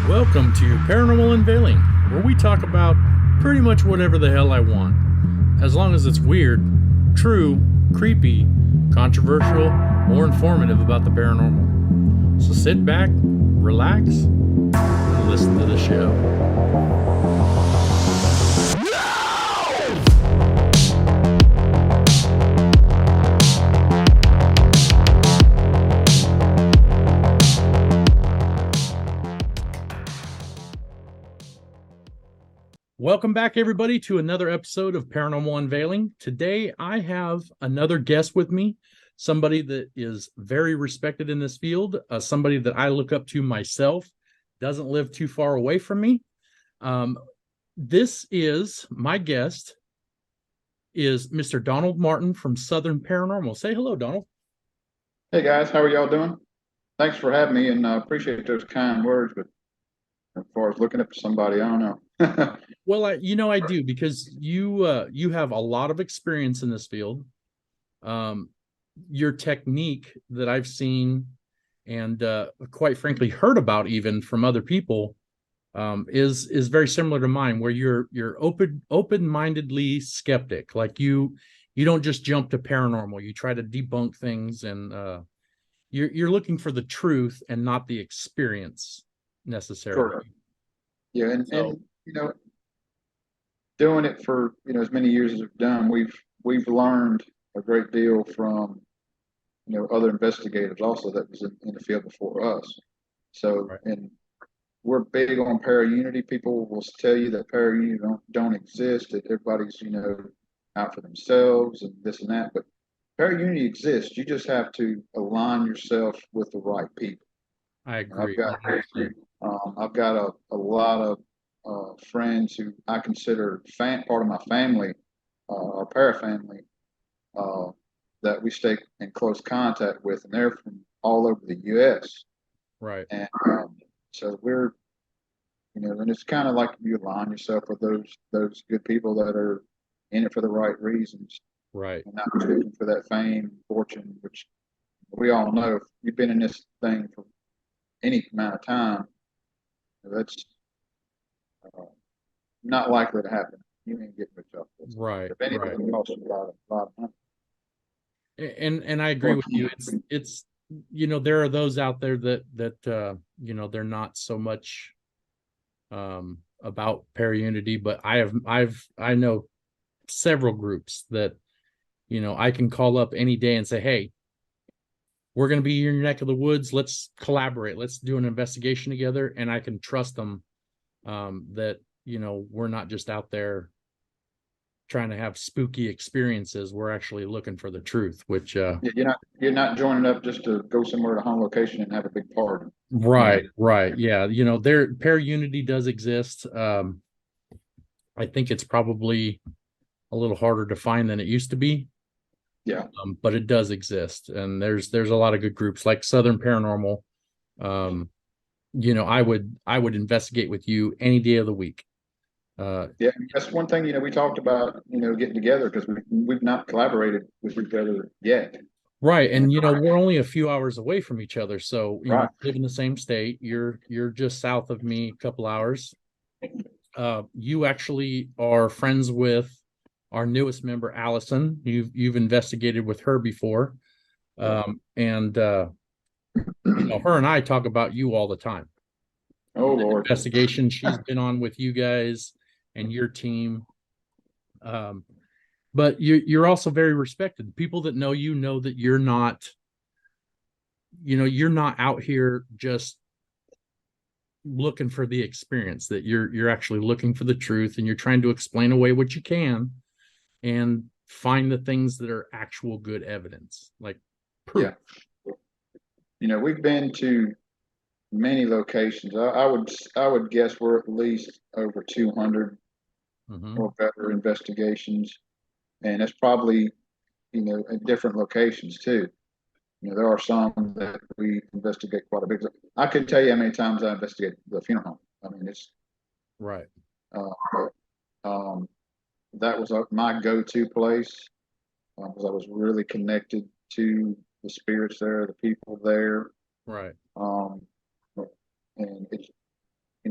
Welcome to Paranormal Unveiling, where we talk about pretty much whatever the hell I want, as long as it's weird, true, creepy, controversial, or informative about the paranormal. So sit back, relax, and listen to the show. Welcome back, everybody, to another episode of Paranormal Unveiling. Today, I have another guest with me, somebody that is very respected in this field, somebody that I look up to myself, doesn't live too far away from me. This is my guest, is Mr. Donald Martin from Southern Paranormal. Say hello, Donald. Hey guys, how are y'all doing? Thanks for having me, and I appreciate those kind words. But as far as looking up to somebody, I don't know. Well, I do, because you have a lot of experience in this field. Your technique that I've seen and quite frankly heard about even from other people is very similar to mine, where you're open-mindedly skeptic. Like you don't just jump to paranormal. You try to debunk things, and you're looking for the truth and not the experience necessarily. Sure. Yeah, and So doing it for as many years as we've done, we've learned a great deal from other investigators also that was in the field before us. So, right, and we're big on para-unity. People will tell you that para-unity don't exist, that everybody's out for themselves and this and that. But para-unity exists. You just have to align yourself with the right people. I And I've agree got 100%. I've got a lot of friends who I consider part of my family, our para family, uh, that we stay in close contact with, and they're from all over the U.S. Right, And so we're, and it's kind of like you align yourself with those good people that are in it for the right reasons right. and not just looking for that fame, fortune, which we all know. If you've been in this thing for any amount of time, that's uh, not likely to happen. You ain't getting much off this. Right, If anything, right. it costs you a lot of money. And I agree with you. It's there are those out there that they're not so much about para-unity, but I know several groups that I can call up any day and say, hey, we're going to be in your neck of the woods, let's collaborate, let's do an investigation together, and I can trust them, that we're not just out there trying to have spooky experiences. We're actually looking for the truth, which You're not joining up just to go somewhere to home location and have a big party. right, yeah, their para-unity does exist. I think it's probably a little harder to find than it used to be, Yeah. but it does exist, and there's a lot of good groups like Southern Paranormal. um I would investigate with you any day of the week. Yeah, that's one thing, we talked about, getting together because we've not collaborated with each other yet. Right. And And we're only a few hours away from each other. So, right. live in the same state. You're just south of me a couple hours. You actually are friends with our newest member, Allison. You've investigated with her before. And her and I talk about you all the time. Oh The Lord. investigation she's been on with you guys and your team. But you're also very respected. People that know you know that you're not out here just looking for the experience, that you're actually looking for the truth, and you're trying to explain away what you can and find the things that are actual good evidence, like proof. Yeah. We've been to many locations. I would guess we're at least over 200 Mm-hmm. or better investigations, and that's probably at different locations too. There are some that we investigate quite a bit. I couldn't tell you how many times I investigate the funeral home. I mean, it's Right. uh, um, that was my go-to place because I was really connected to the spirits there, the people there, Right. um, and it's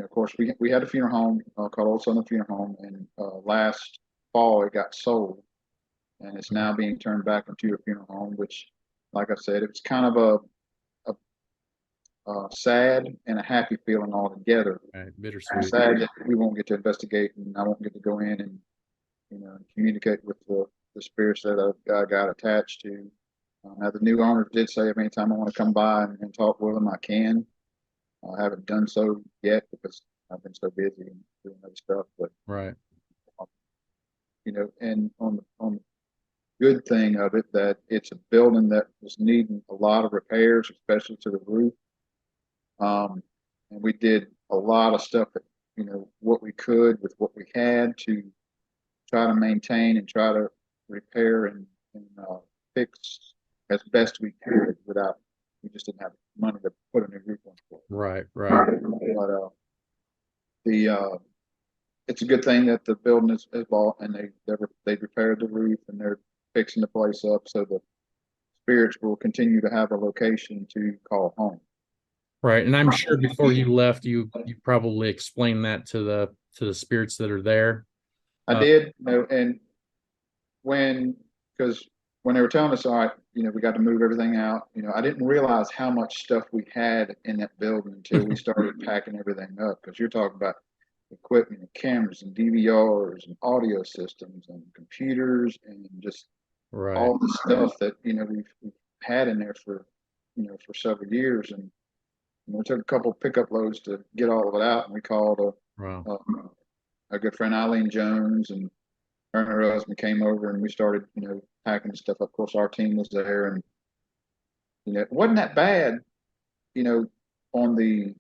of course, we had a funeral home called Old Southern Funeral Home, and last fall it got sold, and it's now being turned back into a funeral home. Which, like I said, it's kind of a sad and a happy feeling all together. Right. I'm Bittersweet. sad that we won't get to investigate, and I won't get to go in and communicate with the spirits that I got attached to. Now, the new owner did say anytime I want to come by and talk with them, I can. I haven't done so yet because I've been so busy and doing other stuff. But Right. um, and on the good thing of it, that it's a building that was needing a lot of repairs, especially to the roof. And we did a lot of stuff that what we could with what we had to try to maintain and try to repair and fix as best we could without. We just didn't have money to put a new roof on for it. Right. Right. But the it's a good thing that the building is bought, and they repaired the roof, and they're fixing the place up so the spirits will continue to have a location to call home. Right. And I'm sure before you left, you probably explained that to the spirits that are there. I did, and when because when they were telling us, all right, we got to move everything out. I didn't realize how much stuff we had in that building until we started packing everything up. Because you're talking about equipment and cameras and DVRs and audio systems and computers and just Right. all the stuff that we've had in there for several years. And it took a couple pickup loads to get all of it out. And we called Wow. a good friend, Eileen Jones, and her and her husband came over, and we started packing the stuff up. Of course, our team was there, and it wasn't that bad on the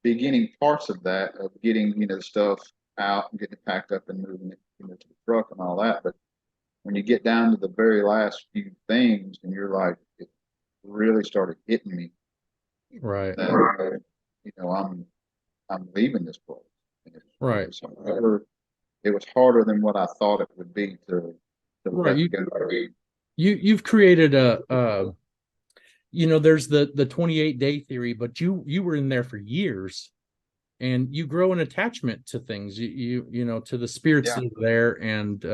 beginning parts of that, of getting the stuff out and getting it packed up and moving it to the truck and all that. But when you get down to the very last few things, and you're like, it really started hitting me Right. that I'm leaving this place. Right. It was harder than what I thought it would be to Right. let go. You've created there's the 28-day theory, but you were in there for years, and you grow an attachment to things, to the spirits Yeah. that are there, and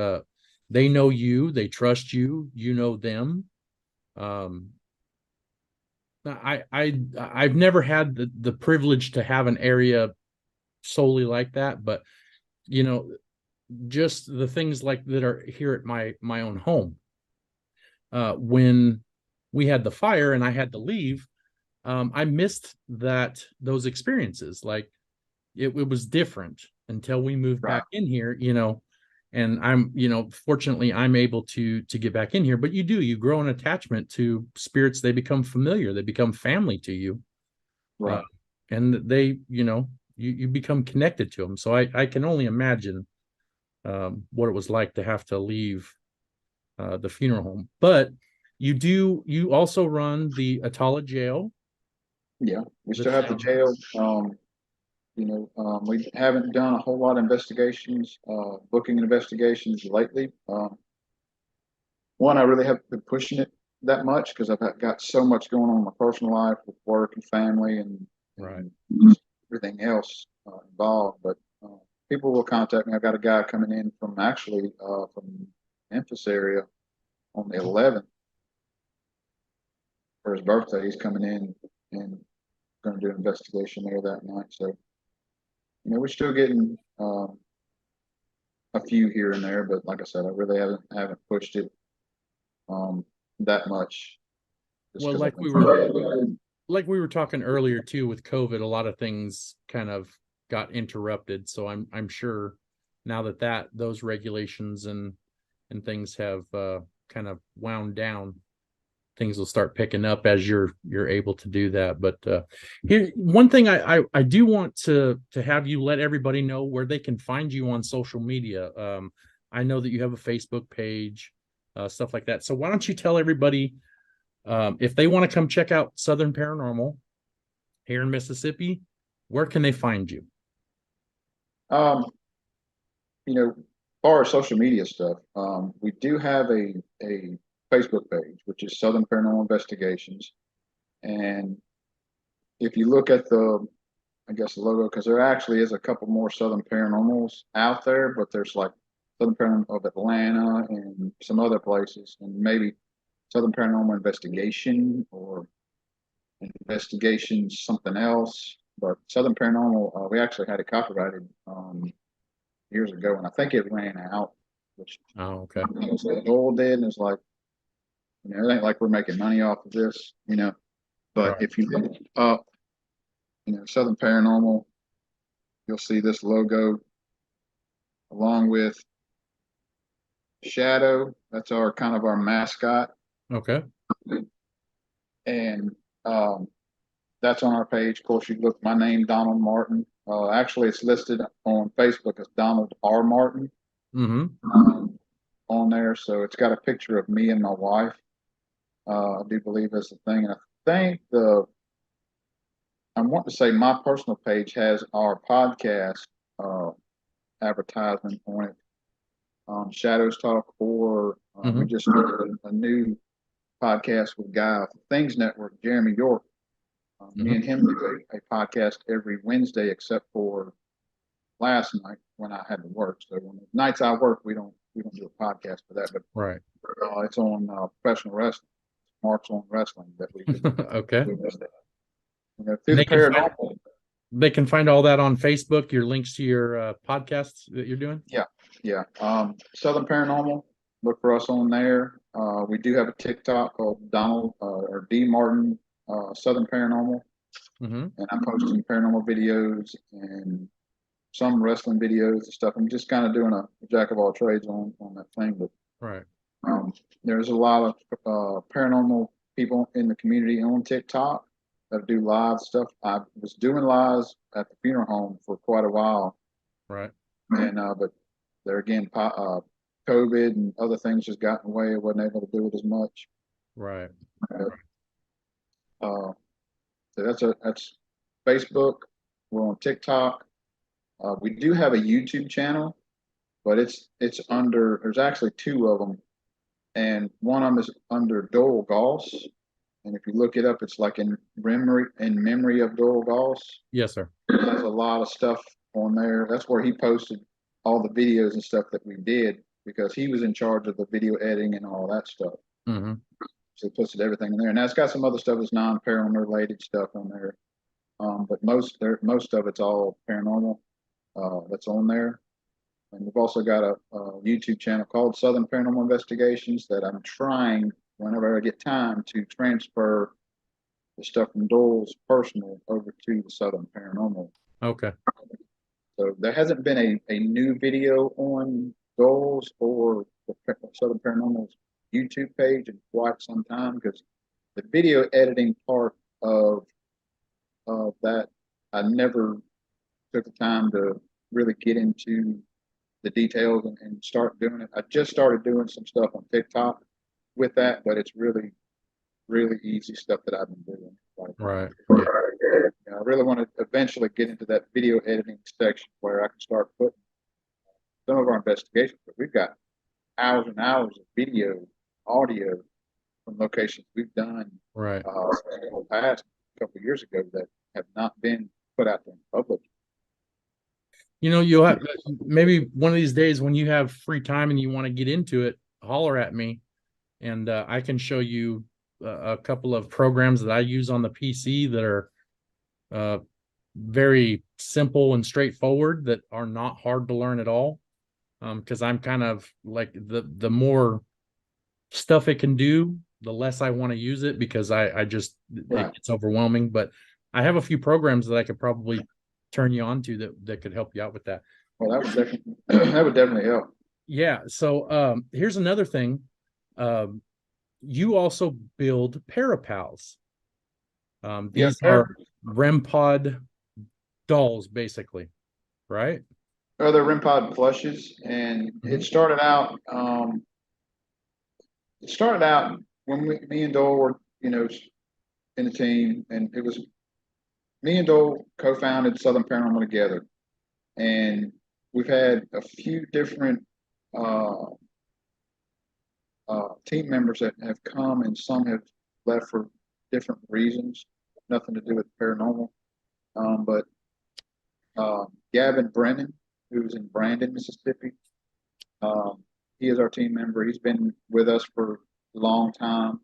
they know you, they trust you, you know them. I've never had the privilege to have an area solely like that, but just the things like that are here at my own home. When we had the fire and I had to leave, I missed those experiences. Like it was different until we moved back in here, and I'm, fortunately I'm able to get back in here. But you grow an attachment to spirits. They become familiar, they become family to you. Right. And they, you become connected to them. So I can only imagine what it was like to have to leave the funeral home. But you also run the Atala jail. Yeah, we still have the jail. We haven't done a whole lot of investigations, booking investigations lately. One, I really haven't been pushing it that much because I've got so much going on in my personal life with work and family and, Right. and everything else involved. But people will contact me. I've got a guy coming in from Memphis area on the 11th for his birthday. He's coming in and going to do an investigation there that night. So, we're still getting a few here and there, but like I said, I really haven't pushed it that much. Well, like we were talking earlier too, with COVID, a lot of things kind of got interrupted. So I'm sure now that those regulations and things have kind of wound down, things will start picking up as you're able to do that. But here, one thing I do want to have you let everybody know where they can find you on social media. I know that you have a Facebook page, stuff like that. So why don't you tell everybody, if they want to come check out Southern Paranormal here in Mississippi, where can they find you? As far as social media stuff, we do have a Facebook page, which is Southern Paranormal Investigations. And if you look at I guess, the logo, because there actually is a couple more Southern Paranormals out there, but there's like Southern Paranormal of Atlanta and some other places, and maybe Southern Paranormal Investigation or Investigation something else. But Southern Paranormal, we actually had it copyrighted years ago, and I think it ran out, which Oh, okay. the old did, and it's like, it ain't like we're making money off of this, But Right. if you look up, Southern Paranormal, you'll see this logo along with Shadow. That's our kind of our mascot, Okay. and that's on our page. Of course, you look my name, Donald Martin. Actually, it's listed on Facebook as Donald R. Martin Mm-hmm. on there. So it's got a picture of me and my wife. I do believe that's the thing. And I think I want to say my personal page has our podcast advertisement on it. Shadows Talk, or we Mm-hmm. just started a new podcast with Guy of the Things Network, Jeremy York. Me Mm-hmm. and him do a podcast every Wednesday, except for last night when I had to work. So when the nights I work, we don't do a podcast for that. But Right. it's on professional wrestling, Marks on Wrestling that we've been Okay. doing this. Through And the paranormal. they can find all that on Facebook, your links to your podcasts that you're doing. Yeah, yeah. Southern Paranormal. Look for us on there. We do have a TikTok called Donald or D Martin Southern Paranormal, Mm-hmm. and I'm posting paranormal videos and some wrestling videos and stuff. I'm just kind of doing a jack of all trades on that thing, but Right. there's a lot of paranormal people in the community on TikTok that do live stuff. I was doing lives at the funeral home for quite a while, Right. and but there again, COVID and other things just got in the way. I wasn't able to do it as much. Right. Uh, so that's Facebook. We're on TikTok. We do have a YouTube channel, but it's under. There's actually two of them, and one of them is under Doyle Goss. And if you look it up, it's like in memory of Doyle Goss. Yes, sir. There's a lot of stuff on there. That's where he posted all the videos and stuff that we did because he was in charge of the video editing and all that stuff. Mm-hmm. So he posted everything in there. And that's got some other stuff that's non-paranormal related stuff on there. But most of it's all paranormal that's on there. And we've also got a YouTube channel called Southern Paranormal Investigations that I'm trying, whenever I get time, to transfer the stuff from Doyle's personal over to the Southern Paranormal. Okay. So there hasn't been a new video on Doyle's or the Southern Paranormal's YouTube page in quite some time because the video editing part of that, I never took the time to really get into the details and start doing it. I just started doing some stuff on TikTok with that, but it's really, really easy stuff that I've been doing. Like, Right. Yeah. I really want to eventually get into that video editing section where I can start putting some of our investigations. But we've got hours and hours of video, audio from locations we've done Right. in the past couple of years ago that have not been put out there in public. You'll have maybe one of these days when you have free time and you want to get into it, holler at me, and I can show you a couple of programs that I use on the PC that are very simple and straightforward that are not hard to learn at all. Because I'm kind of like the more stuff it can do, the less I want to use it because I just Right. it gets overwhelming. But I have a few programs that I could probably turn you on to that could help you out with that. Well, that would definitely help. Yeah. So here's another thing. You also build Parapals. Yeah, These are REM pod dolls, basically, right? other REM pod plushes, and Mhm. it started out when me and Dole were, in the team, and it was me and Dole co-founded Southern Paranormal together, and we've had a few different uh, team members that have come, and some have left for different reasons, nothing to do with paranormal. But Gavin Brennan, who's in Brandon, Mississippi. He is our team member. He's been with us for a long time.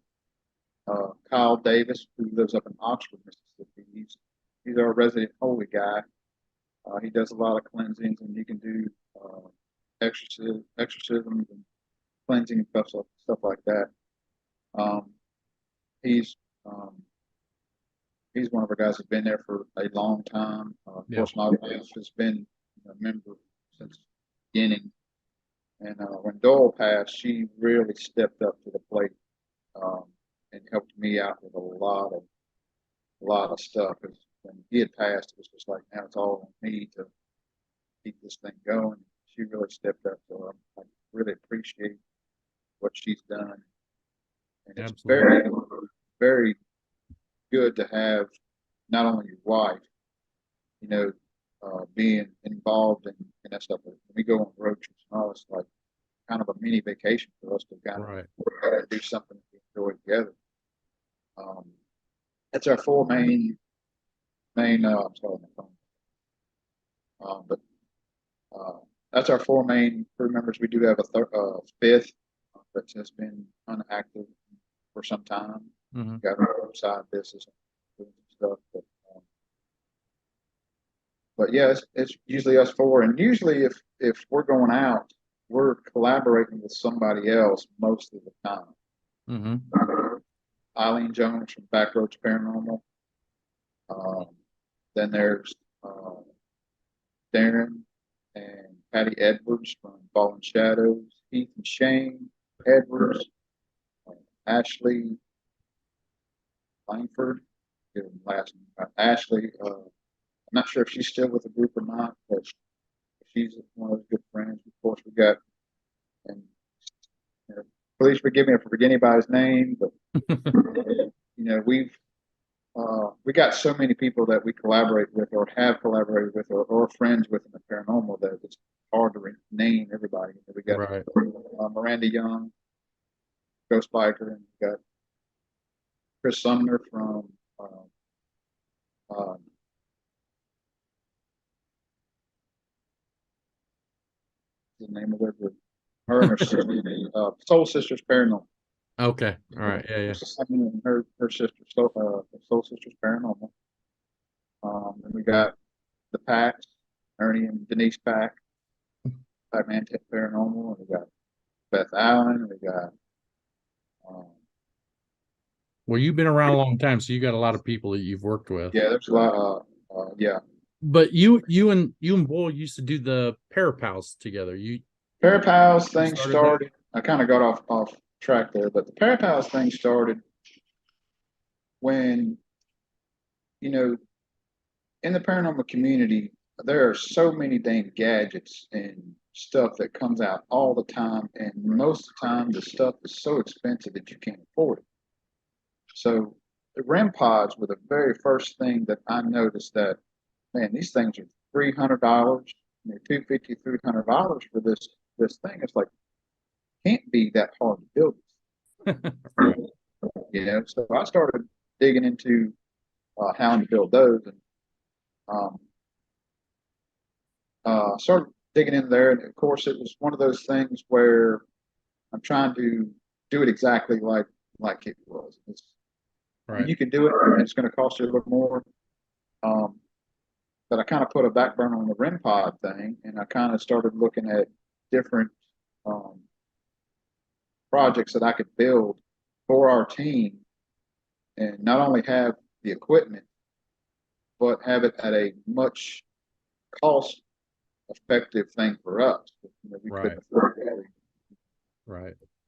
Kyle Davis, who lives up in Oxford, Mississippi. He's our resident holy guy. He does a lot of cleansings, and he can do exorcisms and cleansing and stuff like that. Um, he's um, he's one of our guys who's been there for a long time. Of course, my wife has been a member since the beginning. And when Doyle passed, she really stepped up to the plate um, and helped me out with a lot of stuff. Because when he had passed, it was just like, now it's all on me to keep this thing going. She really stepped up, so I really appreciate what she's done. And it's Absolutely. very, very good to have not only your wife, being involved in that stuff. When we go on road trips and all, it's like kind of a mini vacation for us to kind of do something we enjoy together. That's our four I'm sorry, my phone. But that's our four main crew members. We do have a fifth that has been unactive for some time. Mm-hmm. Got our side business and doing stuff, but yeah, it's usually us four, and usually if we're going out, we're collaborating with somebody else most of the time. Mm-hmm. Eileen Jones from Backroads Paranormal. Then there's Darren and Patty Edwards from Fallen Shadows. Heath and Shane Edwards. Ashley Langford. Get him last name. Ashley. I'm not sure if she's still with the group or not, but she's one of those good friends. Of course, we got, and please forgive me if I forget anybody's name, but we got so many people that we collaborate with or have collaborated with or friends with in the paranormal that it's hard to name everybody. We got Miranda Young, Ghost Biker, and we got Chris Sumner from the name of their group. Her and her sister, Soul Sisters Paranormal. Okay. All right. Yeah. Her sister, Soul Sisters Paranormal. And we got the Packs, Ernie and Denise Pack, Pac-Man Paranormal, and we got Beth Allen, and we got. Well, you've been around a long time, so you got a lot of people that you've worked with. Yeah, there's a lot. Yeah. But you and Bull used to do the Parapals together. Parapals thing started. I kind of got off track there, but the Parapals thing started when, in the paranormal community, there are so many dang gadgets and stuff that comes out all the time, and most of the time the stuff is so expensive that you can't afford it. So the REM pods were the very first thing that I noticed that, man, these things are $300, $250, $300 for this thing. It's like, can't be that hard to build this. So I started digging into how to build those, and started digging in there. And of course, it was one of those things where I'm trying to do it exactly like it was. You can do it, and it's going to cost you a little more. But I kind of put a back burner on the REM pod thing, and I kind of started looking at different projects that I could build for our team, and not only have the equipment, but have it at a much cost-effective thing for us. We couldn't afford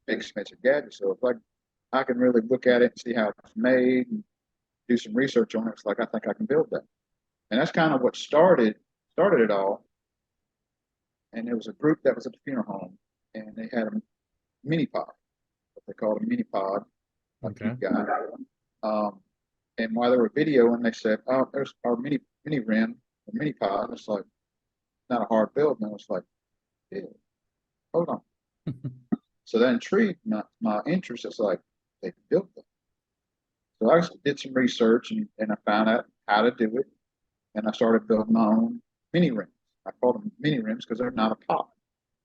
big expensive gadgets, so if I can really look at it and see how it's made and do some research on it, it's like I think I can build that. And that's kind of what started it all. And there was a group that was at the funeral home, and they had a mini pod, what they called a mini pod. Okay. And while they were videoing, they said, "Oh, there's our mini REM, a mini pod." It's like not a hard build, and I was like, "Yeah, hold on." So that intrigued my interest. It's like they built them. So I did some research, and I found out how to do it. And I started building my own mini rims. I call them mini rims because they're not a pod.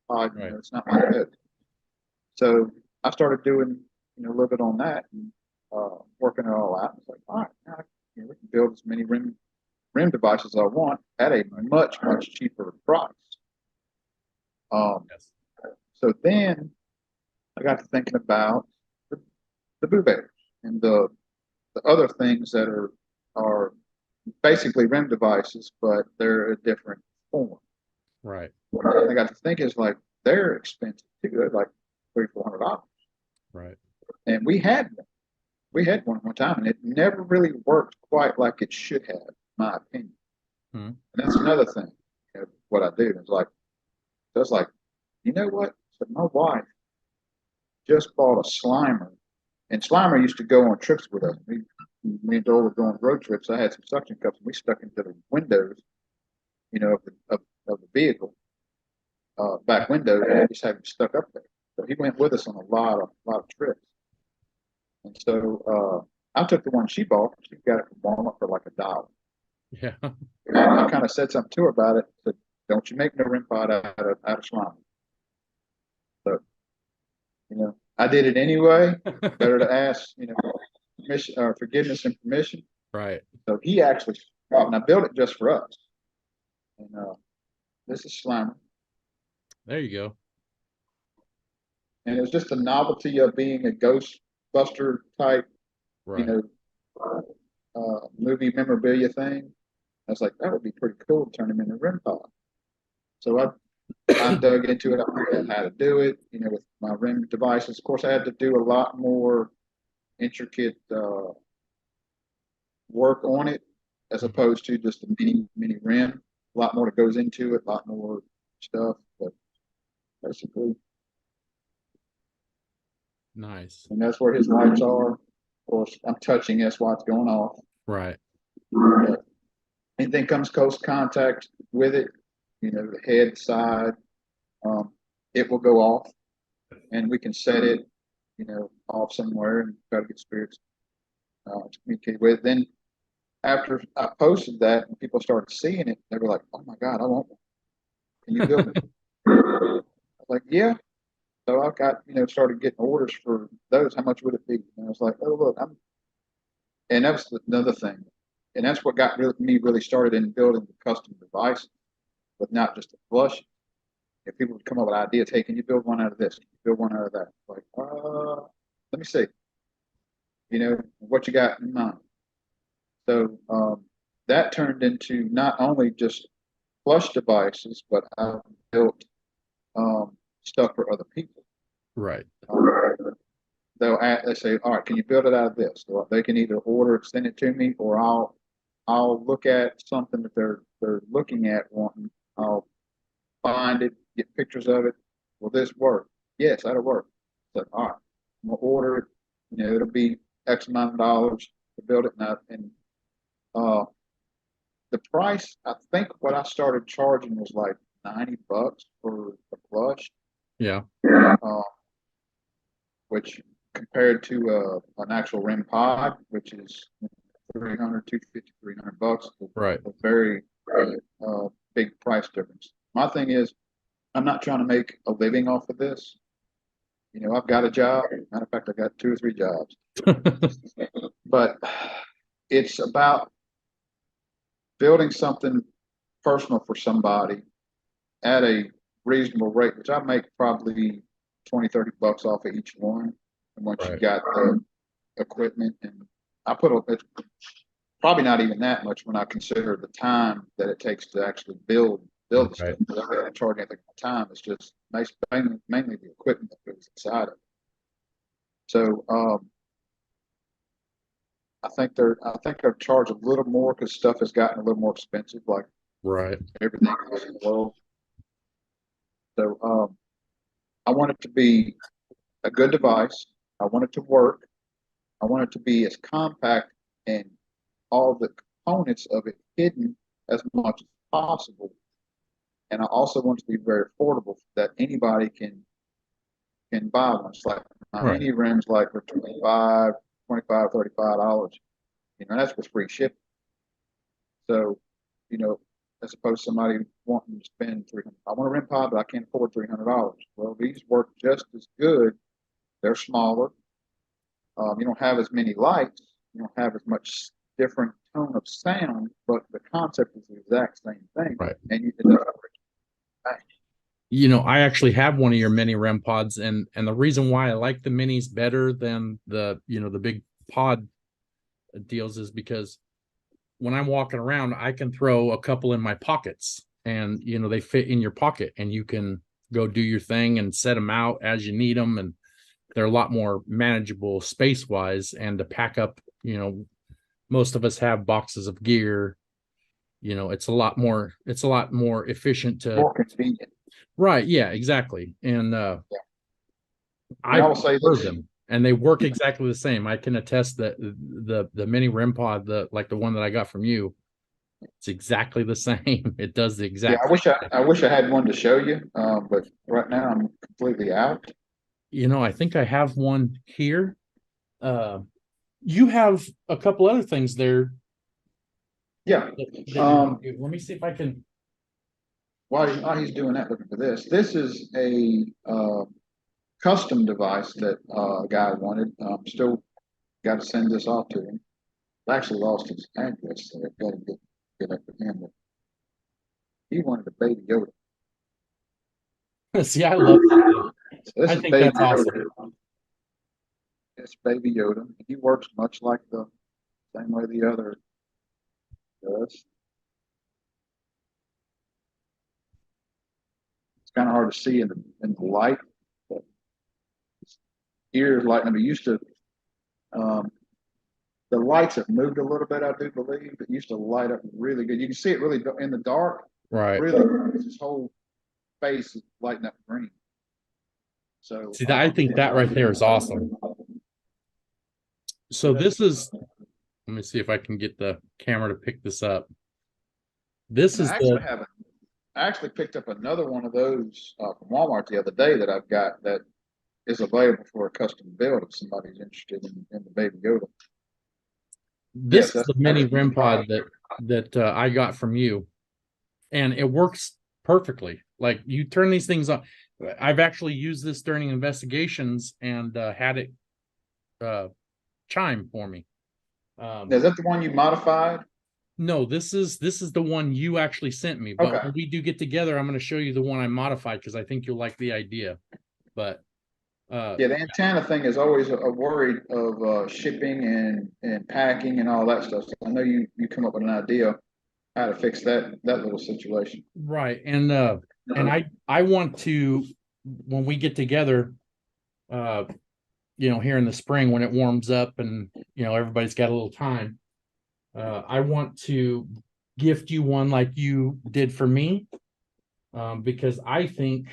Right. It's not like that. So I started doing, a little bit on that and working it all out. It's like, all right, now we can build as many rim devices as I want at a much cheaper price. Yes. So then I got to thinking about the Boo Bears and the other things that are basically rim devices, but they're a different form. Right. What I got to think is like they're expensive too. They're like $300-400. Right. And we had one at one time, and it never really worked quite like it should have, in my opinion. Hmm. And that's another thing. What I do is like, just like, you know what? So my wife just bought a Slimer, and Slimer used to go on trips with us. Me and Dole would go on road trips. I had some suction cups, and we stuck into the windows, of the vehicle, back window, and we just had him stuck up there. So he went with us on a lot of trips. And so I took the one she bought. She got it from Walmart for like $1. Yeah. And I kind of said something to her about it. Said, "Don't you make no rim pod out of slime." So I did it anyway. Better to ask, permission or forgiveness and permission. Right. So he actually, and I built it just for us. And this is Slimer, There you go. and it was just the novelty of being a Ghostbuster type, you Right. know, movie memorabilia thing. I was like, that would be pretty cool to turn him into rim pod. So I dug into it. I figured out how to do it, with my rim devices. Of course, I had to do a lot more intricate work on it as Mhm. opposed to just a mini rim. A lot more that goes into it, a lot more stuff. But basically, Nice. and that's where his lights are. Of course, I'm touching. That's why it's going off. Right. But anything comes close contact with it, the head, side, um, it will go off, and we can set it, off somewhere and try to get spirits to communicate with. Then after I posted that and people started seeing it, they were like, "Oh my God, I want one. Can you build it?" I was like, "Yeah." So I got, started getting orders for those. How much would it be? And I was like, "Oh, look, and that was another thing. And that's what got me really started in building the custom devices, but not just the flush. If people would come up with ideas, hey, can you build one out of this? Can you build one out of that? Like, let me see, what you got in mind. So that turned into not only just flush devices, but I built stuff for other people. Right. They say, all right, can you build it out of this? So they can either order it, send it to me, or I'll look at something that they're looking at wanting. I'll find it, get pictures of it. Will this work? Yes, that'll work. So, all right, I'm gonna order it. It'll be X amount of dollars to build it, and uh, the price. I think what I started charging was like $90 for the flush, Yeah. uh, which compared to an actual rim pod, which is 300, 250, $300, Right. a very big price difference. My thing is, I'm not trying to make a living off of this. I've got a job. Matter of fact, I got 2 or 3 jobs, but it's about building something personal for somebody at a reasonable rate, which I make probably 20, $30 off of each one. And once you Right. got the equipment, and I put it's probably not even that much when I consider the time that it takes to actually build the Right. stuff. I'm not going to charge anything for time. It's just mainly the equipment that goes inside of it. So I think they're charged a little more because stuff has gotten a little more expensive, like Right. everything else in the world. So I want it to be a good device. I want it to work. I want it to be as compact and all the components of it hidden as much as possible. And I also want it to be very affordable so that anybody can buy one. It's like my Right. mini rims like for 25, $35. That's with free shipping. So, you know, as opposed to somebody wanting to spend 300. I want a REM pod, but I can't afford $300. Well, these work just as good. They're smaller. You don't have as many lights. You don't have as much different tone of sound, but the concept is the exact same thing. Right. And it doesn't break. I actually have one of your mini REM pods, and the reason why I like the minis better than the big pod deals is because when I'm walking around, I can throw a couple in my pockets, and they fit in your pocket, and you can go do your thing and set them out as you need them, and they're a lot more manageable space wise, and to pack up. Most of us have boxes of gear. It's a lot more efficient to More convenient. right. Yeah, exactly. And Yeah. I will say prefer this. them, and they work exactly the same. I can attest that the mini REM pod, the one that I got from you, it's exactly the same. It does the Yeah, exact. I wish I had one to show you, but right now I'm completely out. I think I have one here. You have a couple other things there. Yeah. Let me see if I can. While he's doing that, looking for this. This is a custom device that a guy wanted. Still got to send this off to him. I actually lost his address, so I've got to get up with him. But he wanted a baby Yoda. See, I love that. So this I is think baby that's awesome. Yoda. It's baby Yoda. He works much like the same way the other does. It's kind of hard to see in the light, but his ears lighting up. He used to um, the lights have moved a little bit, I do believe. It used to light up really good. You can see it really in the dark. Right. Really, his whole face is lighting up green. So See, I think that right there is awesome. So this is. Let me see if I can get the camera to pick this up. This is I actually picked up another one of those from Walmart the other day that I've got that is available for a custom build if somebody's interested in the Baby Yoda. This is the mini REM pod that I got from you, and it works perfectly. Like, you turn these things on. I've actually used this during investigations and had it chime for me. Is that the one you modified? No, this is the one you actually sent me. But when we do get together, I'm going to show you the one I modified because I think you'll like the idea. But yeah, the antenna thing is always a worry of shipping and packing and all that stuff. So I know you come up with an idea how to fix that little situation. right. And I want to, when we get together, here in the spring when it warms up and everybody's got a little time, I want to gift you one like you did for me, because I think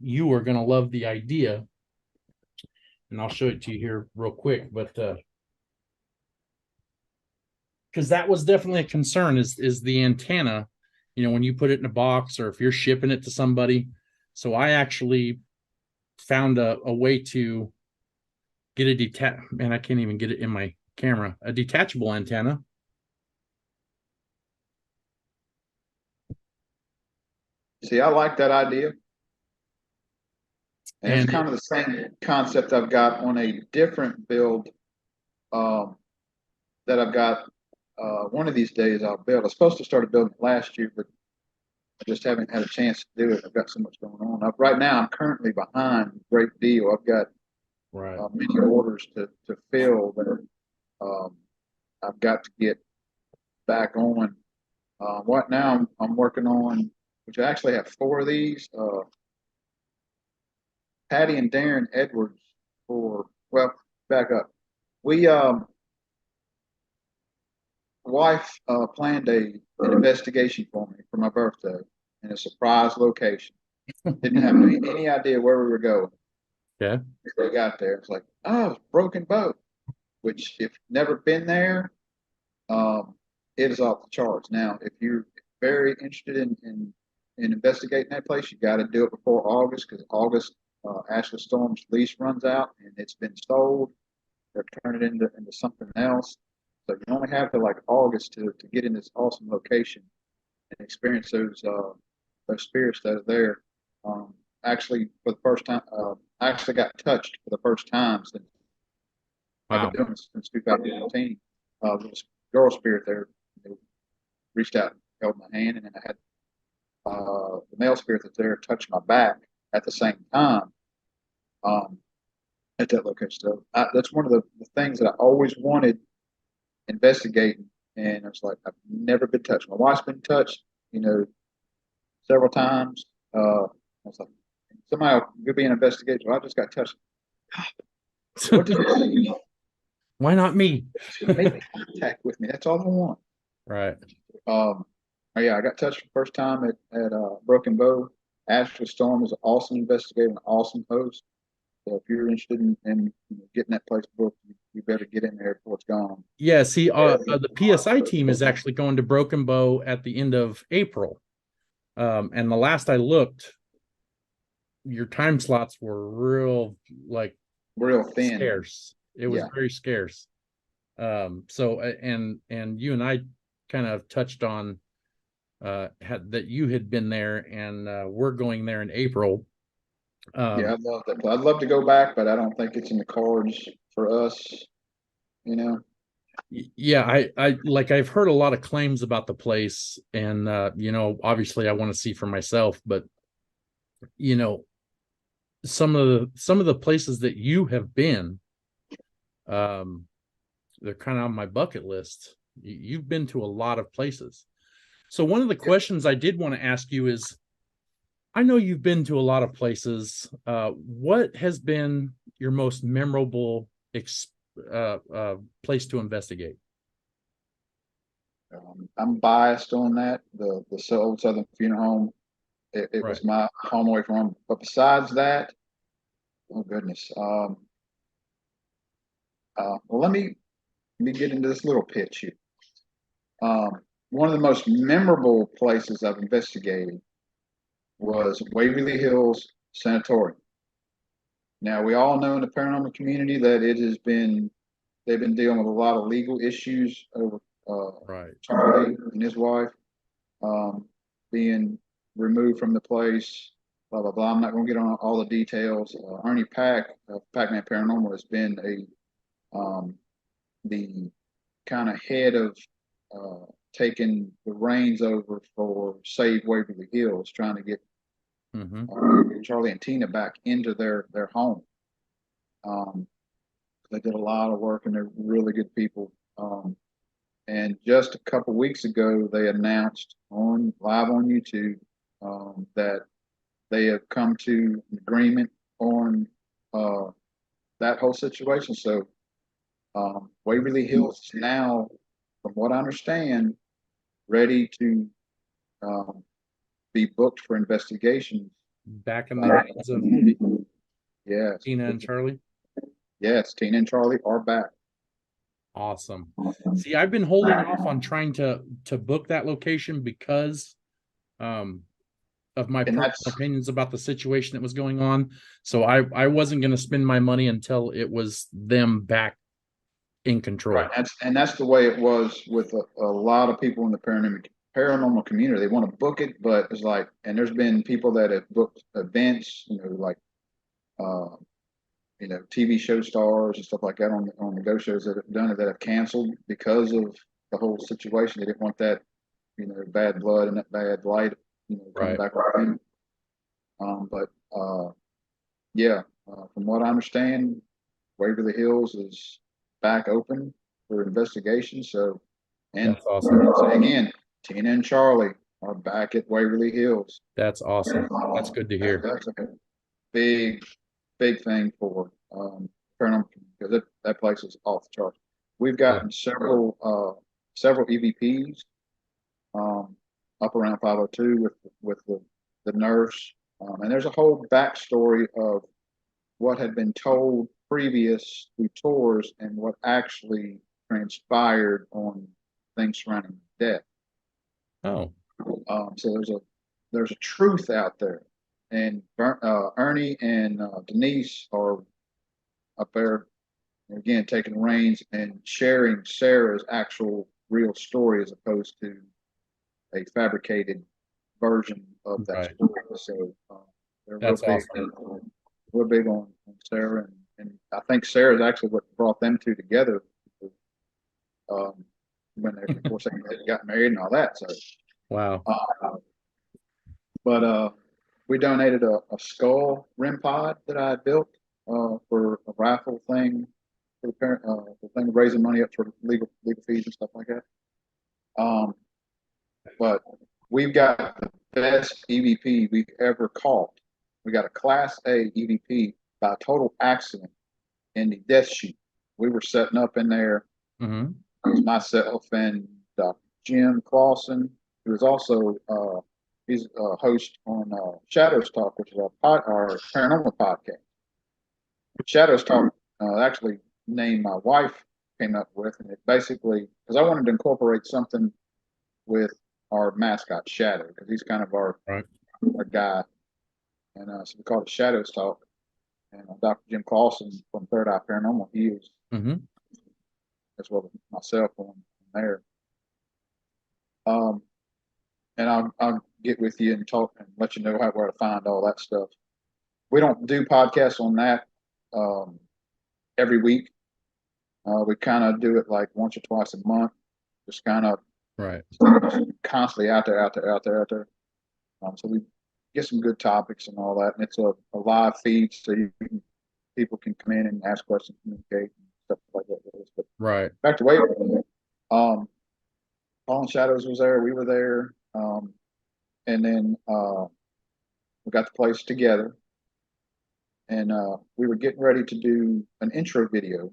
you are going to love the idea. And I'll show it to you here real quick, but because that was definitely a concern is the antenna, when you put it in a box or if you're shipping it to somebody. So I actually found a way to get a man, I can't even get it in my camera, a detachable antenna. See, I like that idea. And it's kind of the same concept I've got on a different build that I've got. One of these days I'll build. I was supposed to start building it last year, but I just haven't had a chance to do it. I've got so much going on. Right now, I'm currently behind a great deal. I've got many orders to fill that I've got to get back on. Right now, I'm working on, which I actually have four of these. Patty and Darren Edwards back up. We wife planned an investigation for me for my birthday in a surprise location. Didn't have any idea where we were going. Yeah. We got there. It's like, oh, Broken Boat, which if you've never been there, it is off the charts. Now, if you're very interested in investigating that place, you got to do it before August because August, Ashley Storm's lease runs out and it's been sold. They're turning it into something else. So you only have to like August to get in this awesome location. and experience those spirits that are there. Um, Actually, for the first time, I actually got touched for the first time since I've been Wow. doing this since 2018. There was a girl spirit there. They reached out and held my hand, and then I had the male spirit that's there touch my back at the same time um, at that location. So that's one of the things that I always wanted investigating, and I was like, I've never been touched. My wife's been touched, you know, several times. I was like, somehow you'll be an investigator. Well, I just got touched. What did it say? Why not me? Make contact with me. That's all I want. Right. Um, oh yeah, I got touched for the first time at Broken Bow. Ashley Storm is an awesome investigator, an awesome host. So if you're interested in getting that place booked, you better get in there before it's gone. Yeah. See, the PSI team is actually going to Broken Bow at the end of April. And the last I looked, your time slots were Real thin. scarce. It was Yeah. very scarce. So and you and I kind of touched on that you had been there, and we're going there in April. Yeah, I'd love that. I'd love to go back, but I don't think it's in the cards for us, you know. Yeah, I like I've heard a lot of claims about the place, and obviously I want to see for myself, but you know, some of the places that you have been, um, they're kind of on my bucket list. You've been to a lot of places. So one of the questions I did want to ask you is, I know you've been to a lot of places. What has been your most memorable place to investigate? I'm biased on that. The old Southern Funeral Home, it Right. was my home away from home. But besides that, oh goodness. Well, let me get into this little pitch here. One of the most memorable places I've investigated was Waverly Hills Sanatorium. Now, we all know in the paranormal community that they've been dealing with a lot of legal issues over Right. Charlie and his wife being removed from the place, blah, blah, blah. I'm not going to get on all the details. Ernie Pack of Pac-Man Paranormal has been the kind of head of taking the reins over for Save Waverly Hills, trying to get Mm-hmm. Charlie and Tina back into their home. Um, they did a lot of work, and they're really good people. And just a couple weeks ago, they announced on live on YouTube that they have come to an agreement on uh, that whole situation. So Waverly Hills is now, from what I understand, ready to um, be booked for investigations. Back in the hands of Yes, Tina and Charlie. yes, Tina and Charlie are back. Awesome. See, I've been holding off on trying to book that location because um of my And personal that's opinions about the situation that was going on. So I wasn't going to spend my money until it was them back in right. control. That's the way it was with a lot of people in the paranormal community. They want to book it, but it's like, and there's been people that have booked events, like uh, TV show stars and stuff like that on the go shows that have done it that have canceled because of the whole situation. They didn't want that, bad blood and that bad light, coming Right. back around. But yeah, from what I understand, Waverly Hills is back open for investigation. So, and That's awesome. again, Tina and Charlie are back at Waverly Hills. That's awesome. That's good to hear. That's a big, big thing for paranormal because that place is off the charts. We've Yeah. gotten several EVPs up around 502 with the nurse, and there's a whole backstory of what had been told previous to tours and what actually transpired on things surrounding death. Oh, So there's a truth out there, and Ernie and Denise are up there again taking reins and sharing Sarah's actual real story as opposed to a fabricated version of that Right. story. So they're That's awesome. real big on Sarah, and I think Sarah is actually what brought them two together um, when they, of course, they got married and all that. So, Wow. uh, but we donated a skull rim pod that I had built for a raffle thing for the thing raising money up for legal fees and stuff like that. Um, but we've got the best EVP we've ever caught. We got a Class A EVP by a total accident in the death chute. We were setting up in there. Mm-hmm. It was myself and Dr. Jim Clausen, who is also he's a host on Shadows Talk, which is our paranormal podcast. Shadows Talk actually named my wife came up with, and it basically because I wanted to incorporate something with our mascot Shadow because he's kind of Right. our guy, and so we called it Shadows Talk. And Dr. Jim Clausen from Third Eye Paranormal, he is Mm-hmm. as well as myself on there. Um, and I'll get with you and talk and let you know where to find all that stuff. We don't do podcasts on that every week. We kind of do it like once or twice a month, just kind of Right. constantly out there. So we get some good topics and all that, and it's a live feed, so people can come in and ask questions, communicate, and stuff like that. But Right. back to Waverly, Fallen Shadows was there, we were there, and then we got the place together, and we were getting ready to do an intro video.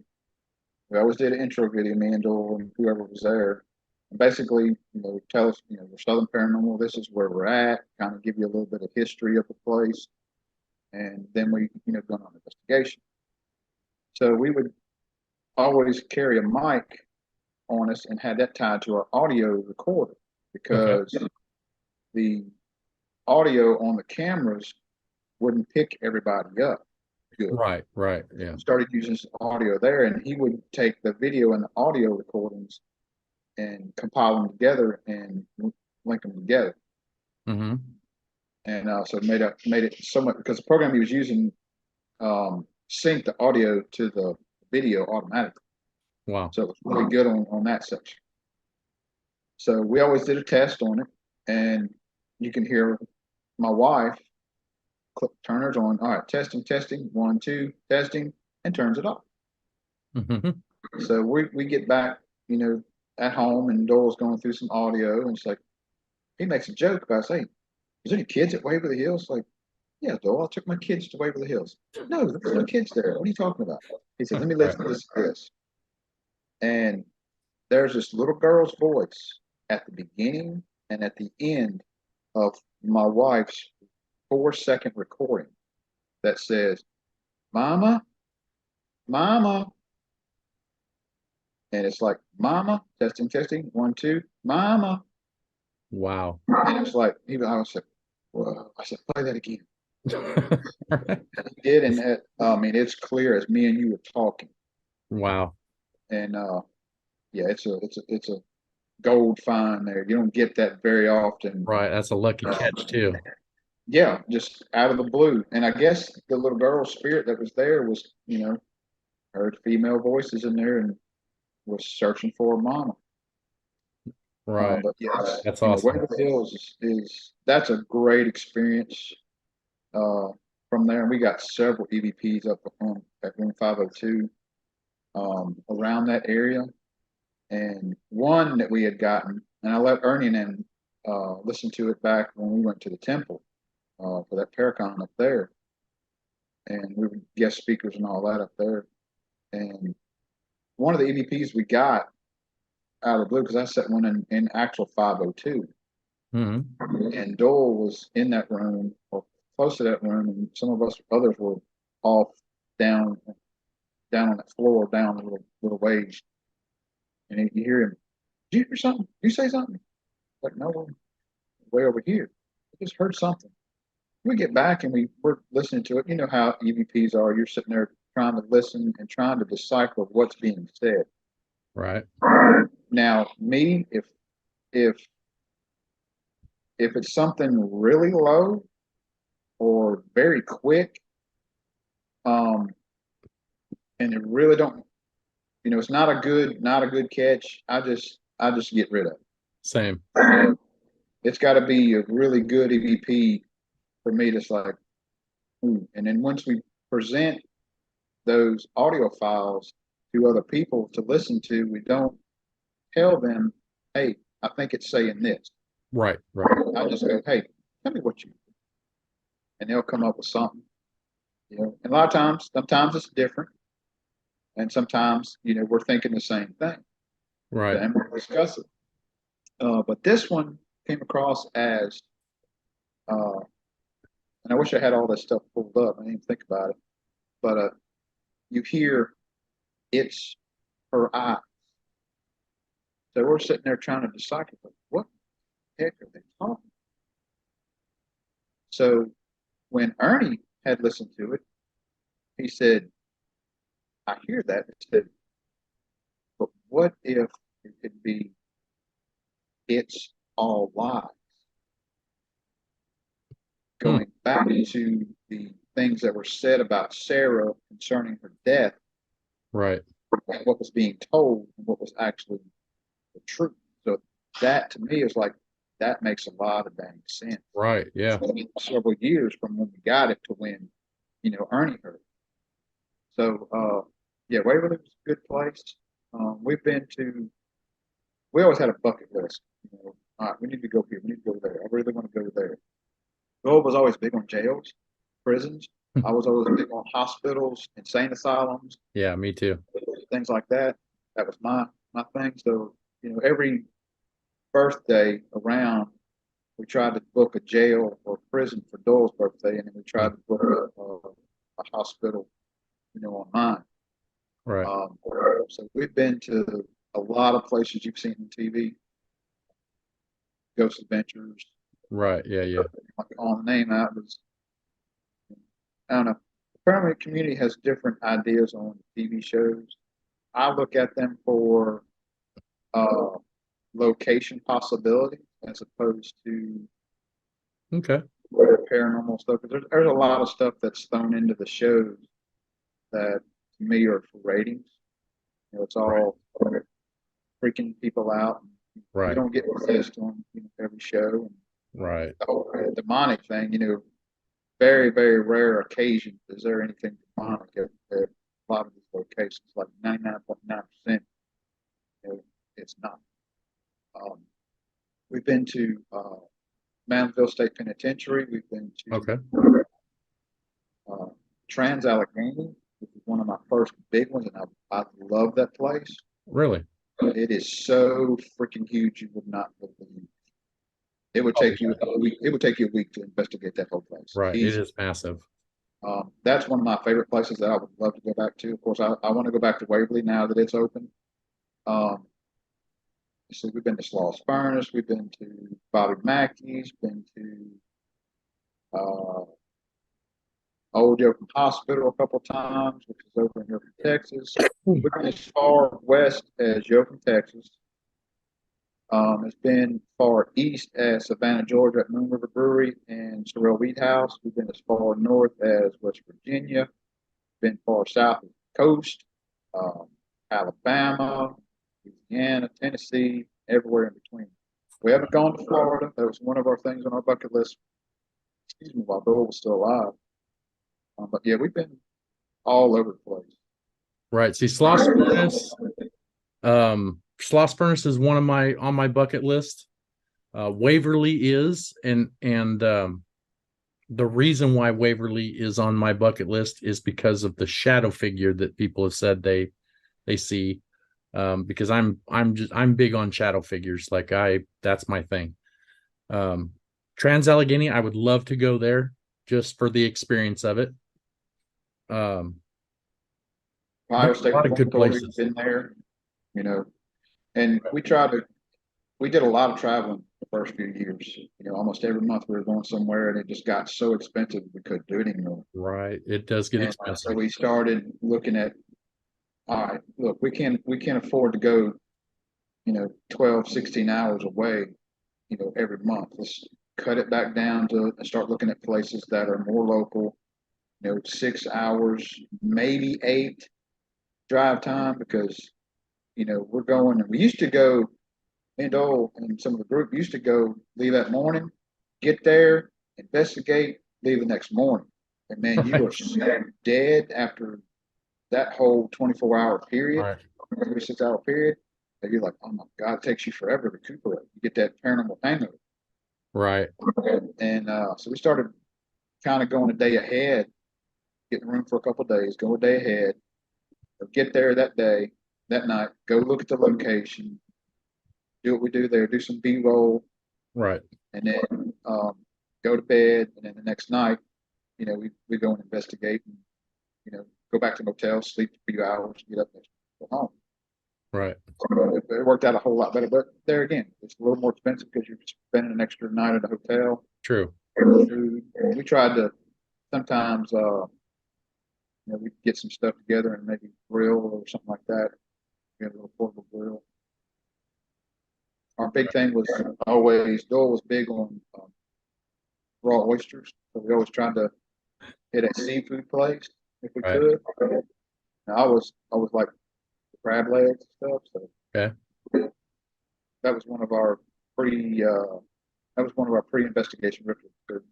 We always did an intro video, me and Joel and whoever was there. And basically, tell us, we're Southern Paranormal. This is where we're at. Kind of give you a little bit of history of the place, and then we, go on investigation. So we would always carry a mic on us and had that tied to our audio recorder Okay. because the audio on the cameras wouldn't pick everybody up good. Right. Right. Yeah. Started using audio there, and he would take the video and the audio recordings and compile them together and link them together. Mm-hmm. And so made it so much because the program he was using synced the audio to the video automatically. Wow. So it was really good on that section. So we always did a test on it, and you can hear my wife turn hers on. All right, testing, 1, 2, testing, and turns it off. Mm-hmm. So we get back, at home, and Dole's going through some audio, and it's like he makes a joke about saying, "Is there any kids at Waverly Hills?" Like, yeah, Dole, I took my kids to Waverly Hills. No, there's no kids there. What are you talking about? He said, "Let me listen to this." And there's this little girl's voice at the beginning and at the end of my wife's 4-second recording that says, "Mama, Mama." And it's like, "Mama, testing, 1, 2, Mama." Wow. And it's like, I was like, "Whoa." I said, "Play that again." And he did. And I mean, it's clear as me and you were talking. Wow. And yeah, it's a gold find there. You don't get that very often. Right. That's a lucky catch too. Yeah, just out of the blue. And I guess the little girl spirit that was there was, heard female voices in there and was searching for a mama. Right. But yes, That's awesome. Waverly Hills is that's a great experience from there. And we got several EVPs up on at room 502 around that area. And one that we had gotten, and I let Ernie and listen to it back when we went to the temple for that Paracon up there. And we were guest speakers and all that up there. And one of the EVPs we got out of the blue, because I set one in actual 502. Mm-hmm. And Dole was in that room or close to that room, and some of us others were off down on that floor, down a little ways. And you hear him, "Did you hear something? Did you say something?" Like, "No, we're way over here. I just heard something." We get back and we're listening to it. You know how EVPs are. You're sitting there trying to listen and trying to decipher what's being said. Right. Now, me, if if it's something really low or very quick, um, and it really don't, it's not a good catch. I just get rid of Same. it. It's got to be a really good EVP for me. That's like, ooh. And then once we present those audio files to other people to listen to, we don't tell them, hey, I think it's saying this. Right. Right. I just go, hey, tell me what you, and they'll come up with something. And a lot of times, sometimes it's different, and sometimes, we're thinking the same thing, Right. and we'll discuss it. But this one came across as, uh, and I wish I had all this stuff pulled up. I didn't even think about it, but you hear it's her eye. So we're sitting there trying to decipher, what the heck are they talking? So when Ernie had listened to it, he said, I hear that. He said, but what if it could be it's all lies? Hmm. Going back to the things that were said about Sarah concerning her death, Right. what was being told and what was actually the truth. So that to me is like, that makes a lot of dang sense. Right. Yeah. Several years from when we got it to when, Ernie heard it. So, yeah, Waverly was a good place. We've been to, we always had a bucket list. All right, we need to go here. We need to go there. I really want to go there. Bill was always big on jails, prisons. I was always big on hospitals, insane asylums, Yeah. Me too. things like that. That was my thing. So, every birthday around, we tried to book a jail or prison for Dole's birthday, and then we tried to book a hospital, on mine. Right. So we've been to a lot of places you've seen on TV, Ghost Adventures. Right. Yeah. Yeah. Like calling the name out was, I don't know. Apparently, the community has different ideas on TV shows. I look at them for uh, location possibility as opposed to Okay. paranormal stuff. There's a lot of stuff that's thrown into the shows that to me are for ratings. It's Right. all freaking people out. You Right. don't get possessed on every show. And Right. the whole demonic thing, very, very rare occasions is there anything demonic at a lot of these locations, like 99.9%, it's not. Um, we've been to Moundsville State Penitentiary. We've been Okay. to Trans Allegheny, which is one of my first big ones, and I love that place. Really? It is so freaking huge, you would not believe. It would Oh, take you a week. It would take you a week to investigate that whole place. right. It Easy. is massive. That's one of my favorite places that I would love to go back to. Of course, I want to go back to Waverly now that it's open. Um, so we've been to Slaw's Furnace, we've been to Bobby Mackey's, been to uh, Old Yoakum Hospital a couple times, which is over in Yoakum, Texas. We've been as far west as Yoakum, Texas. It's been far east as Savannah, Georgia at Moon River Brewery and Sorrel Wheat House. We've been as far north as West Virginia, been far south of the coast, um, Alabama, Louisiana, Tennessee, everywhere in between. We haven't gone to Florida. That was one of our things on our bucket list, excuse me, while Bill was still alive. But yeah, we've been all over the place. Right. See, Sloss Furnace is one of my on my bucket list. Waverly is, and the reason why Waverly is on my bucket list is because of the shadow figure that people have said they see. Because I'm big on shadow figures. Like that's my thing. Trans Allegheny, I would love to go there just for the experience of it. Ohio There's a State lot of good Reformatory, places. been there, you know, and we did a lot of traveling the first few years. Almost every month we were going somewhere, and it just got so expensive we couldn't do it anymore. Right. It does get And expensive. so we started looking at, all right, look, we can't afford to go, 12, 16 hours away, every month. cut it back down to start looking at places that are more local, 6 hours, maybe 8 drive time, because, we're going, and we used to go, me and Dole and some of the group used to go, leave that morning, get there, investigate, leave the next morning. And man, you Right. are so dead after that whole 24-hour period, Right. 36-hour period, that you're like, oh my God, it takes you forever to recuperate. You get that paranormal hangover. Right. And so we started kind of going a day ahead, getting room for a couple of days, go a day ahead, get there that day, that night, go look at the location, do what we do there, do some B-roll, Right. and then go to bed. And then the next night, we go and investigate, and go back to the motel, sleep a few hours, get up and go home. Right. So it worked out a whole lot better. But there again, it's a little more expensive because you're spending an extra night at a hotel. True. Food. And we tried to sometimes, we get some stuff together and maybe grill or something like that. Get a little portable grill. Our big thing was always, Dole was big on raw oysters. So we always tried to hit a seafood place if we Right. could. Now, I was like crab legs and stuff. So Okay. that was one of our pre uh, that was one of our pre-investigation rituals to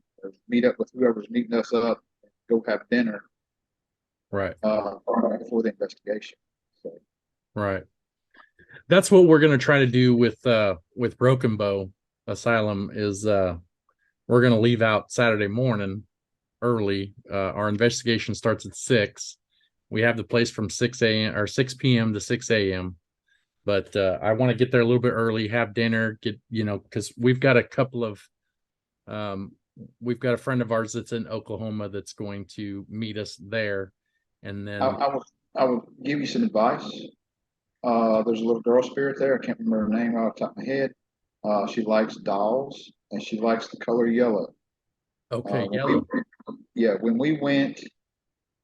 meet up with whoever's meeting us up, and go have dinner Right. before the investigation. So Right. That's what we're going to try to do with Broken Bow Asylum is we're going to leave out Saturday morning early. Our investigation starts at 6. We have the place from 6 a.m. or 6 p.m. to 6 a.m. But I want to get there a little bit early, have dinner, because um, we've got a friend of ours that's in Oklahoma that's going to meet us there. And I, then, I would I would give you some advice. There's a little girl spirit there. I can't remember her name right off the top of my head. She likes dolls and she likes the color yellow. okay, When we yellow. Yeah, when we went,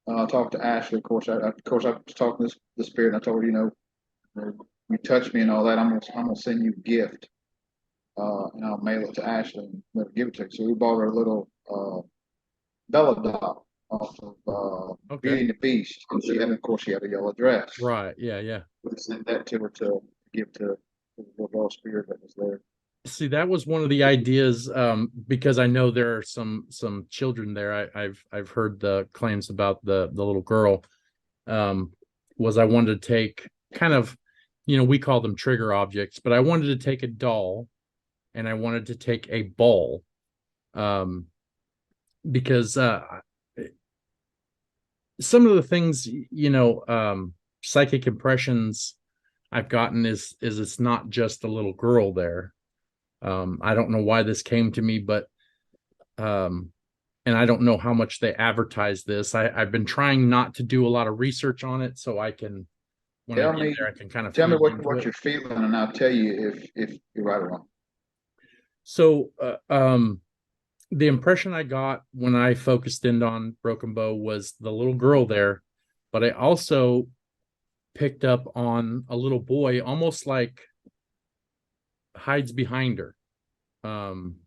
talked to Ashley. Of course, I was talking to the spirit, and I told her, you touch me and all that. I'm gonna send you a gift, and I'll mail it to Ashley and let her give it to her. So we bought her a little Bella doll off of Okay. Beauty and the Beast, and of course, she had a yellow dress. Right. Yeah. Yeah. We sent that to her to give to the little girl spirit that was there. See, that was one of the ideas, because I know there are some children there. I've heard the claims about the little girl. Um, was I wanted to take kind of, we call them trigger objects, but I wanted to take a doll and I wanted to take a ball, um, because some of the things, psychic impressions I've gotten is it's not just a little girl there. I don't know why this came to me, but um, and I don't know how much they advertise this. I've been trying not to do a lot of research on it, so I can, when I Tell get me, there, I can kind of tell me feel into what it. you're feeling, and I'll tell you if you're right or wrong. So, the impression I got when I focused in on Broken Bow was the little girl there, but I also picked up on a little boy, almost like hides behind her. Um,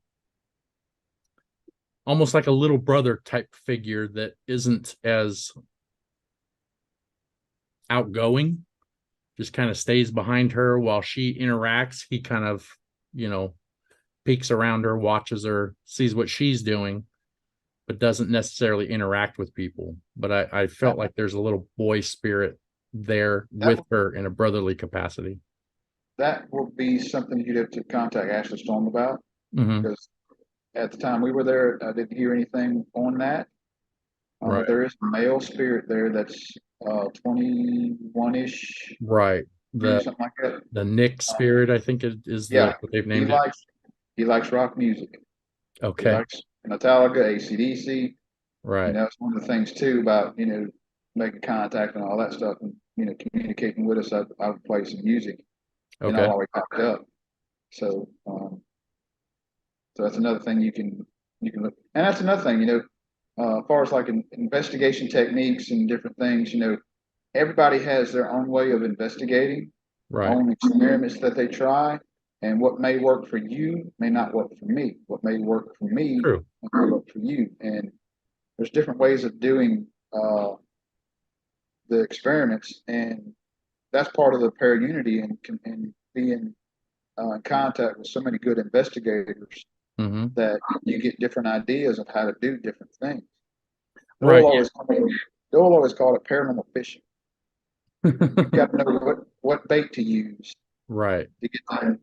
Almost like a little brother type figure that isn't as outgoing, just kind of stays behind her while she interacts. He kind of, you know, peeks around her, watches her, sees what she's doing, but doesn't necessarily interact with people. But I felt like there's a little boy spirit there That with her in a brotherly capacity. that will be something you'd have to contact Ashley Storm about, Mm-hmm. because at the time we were there, I didn't hear anything on that. Right. There is a male spirit there that's 21-ish, Right. maybe The something like that. the Nick Um, spirit, I think is the yeah, what they've he named it. likes he likes rock music. He Okay. likes Metallica, AC/DC. Right. It's one of the things too about making contact and all that stuff, and communicating with us. I would play some music, and I'll Okay. always pop it up. So, so that's another thing you can look, and that's another thing. As far as like investigation techniques and different things, everybody has their own way of investigating, Right. own experiments that they try. And what may work for you may not work for me. What may work for me True. may not work for you. And there's different ways of doing the experiments, and that's part of the para unity and being in contact with so many good investigators Hmm. that you get different ideas of how to do different things. They'll Right. always they'll always call it paranormal fishing. Yeah. You've got to know what bait to use Right. to get them,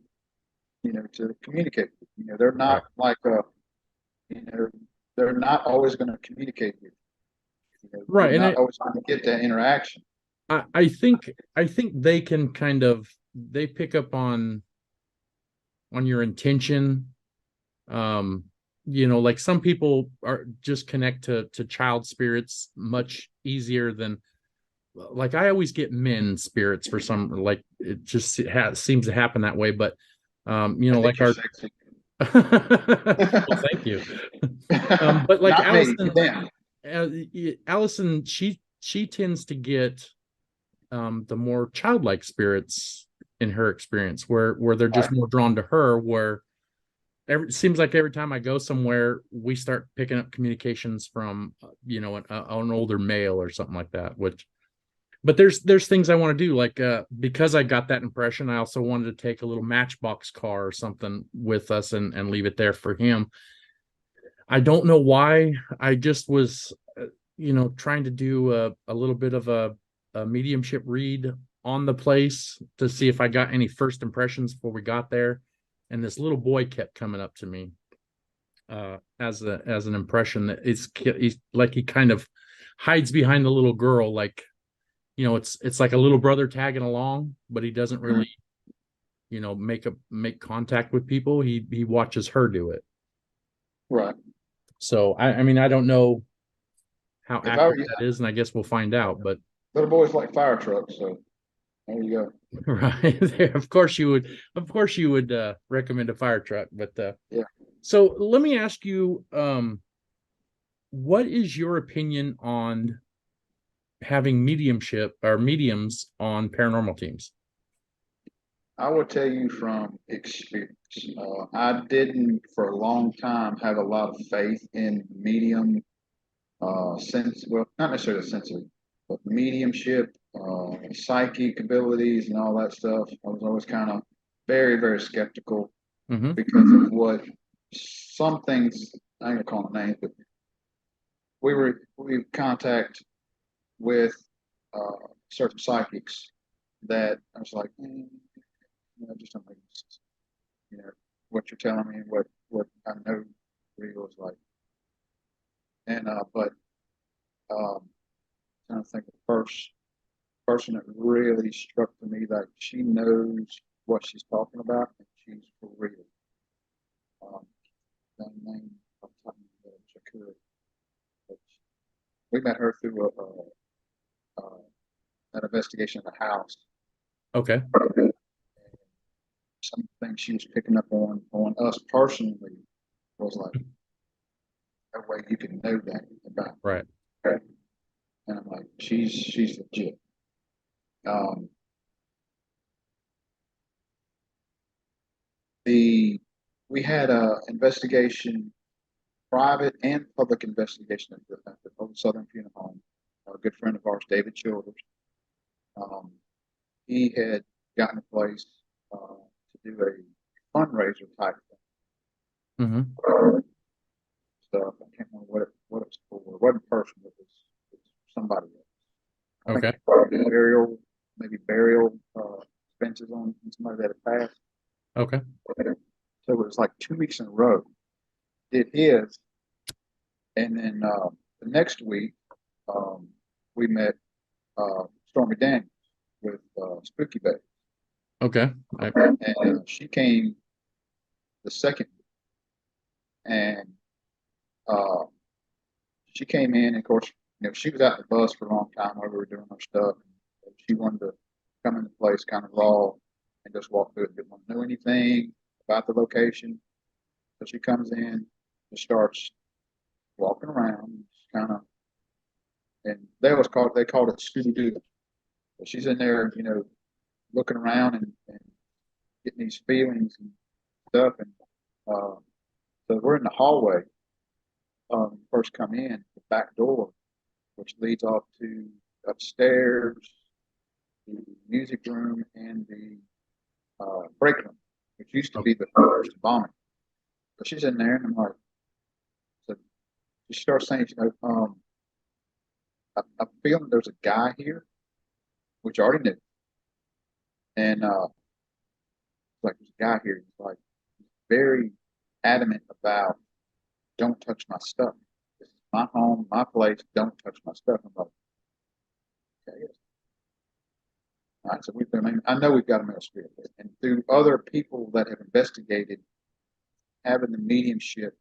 to communicate. They're Right. not like you know, they're not always going to communicate with you. Right. You're And not always going to get that interaction. I think they can kind of they pick up on your intention. Um, like some people are just connect to child spirits much easier than like I always get men spirits for some like it just seems to happen that way. But I think like you're our sexy. well, thank you. But like Not me, them. uh, Allison, she tends to get the more childlike spirits in her experience, where they're All just right. more drawn to her. Where it seems like every time I go somewhere, we start picking up communications from an older male or something like that. But there's things I want to do, like because I got that impression, I also wanted to take a little matchbox car or something with us and leave it there for him. I don't know why. I just was, trying to do a little bit of a mediumship read on the place to see if I got any first impressions before we got there. And this little boy kept coming up to me as an impression that he's like he kind of hides behind the little girl, like it's like a little brother tagging along, but he doesn't Mhm. really make contact with people. He watches her do it. Right. So I mean I don't know how If I were accurate you, that is, and I guess we'll find out. But little boys like fire trucks, so there you go. right there, of course you would recommend a fire truck. But Yeah. so let me ask you, what is your opinion on having mediumship or mediums on paranormal teams? I will tell you from experience. I didn't for a long time have a lot of faith in medium sense. Well, not necessarily sensory, but mediumship, psychic abilities, and all that stuff. I was always kind of very, very skeptical Mm-hmm. because of what some things. I ain't gonna call them names, but we contact with certain psychics that I was like, just don't make sense. You know, what you're telling me and what I know real is like. And but trying to think of the first person that really struck to me that she knows what she's talking about and she's for real. Um, that name off the top of my head, Shakira. But we met her through an investigation of the house. Okay. And some things she was picking up on us personally was like, no way you can know that about Right. her. And I'm like, she's legit. Um, the we had a investigation, private and public investigation at the Old Southern Funeral Home. A good friend of ours, David Childers, um, he had gotten a place to do a fundraiser type Mm-hmm. stuff. I can't remember what it was for. It wasn't personal. It was somebody else. I think Okay. it was maybe burial expenses on somebody that had passed. Okay. So it was like 2 weeks in a row. Did his, and then the next week we met Stormy Daniels with Spooky Bay, Okay. and she came the second, and uh, she came in. And of course, she was out the bus for a long time while we were doing our stuff. And she wanted to come in the place kind of raw and just walk through it. Didn't want to know anything about the location. So she comes in, and starts walking around, kind of, and they called it Scooby Doo. So she's in there, looking around and getting these feelings and stuff. And so we're in the hallway. First come in the back door, which leads off to upstairs, the music room, and the break room, which used to Okay. be the first bombing. So she's in there, and I'm like, so she starts saying, I'm feeling there's a guy here, which I already knew, and like there's a guy here. He's like very adamant about don't touch my stuff. This is my home, my place. Don't touch my stuff. I'm like, okay. All right, so I mean, I know we've got a male spirit, and through other people that have investigated having the mediumship,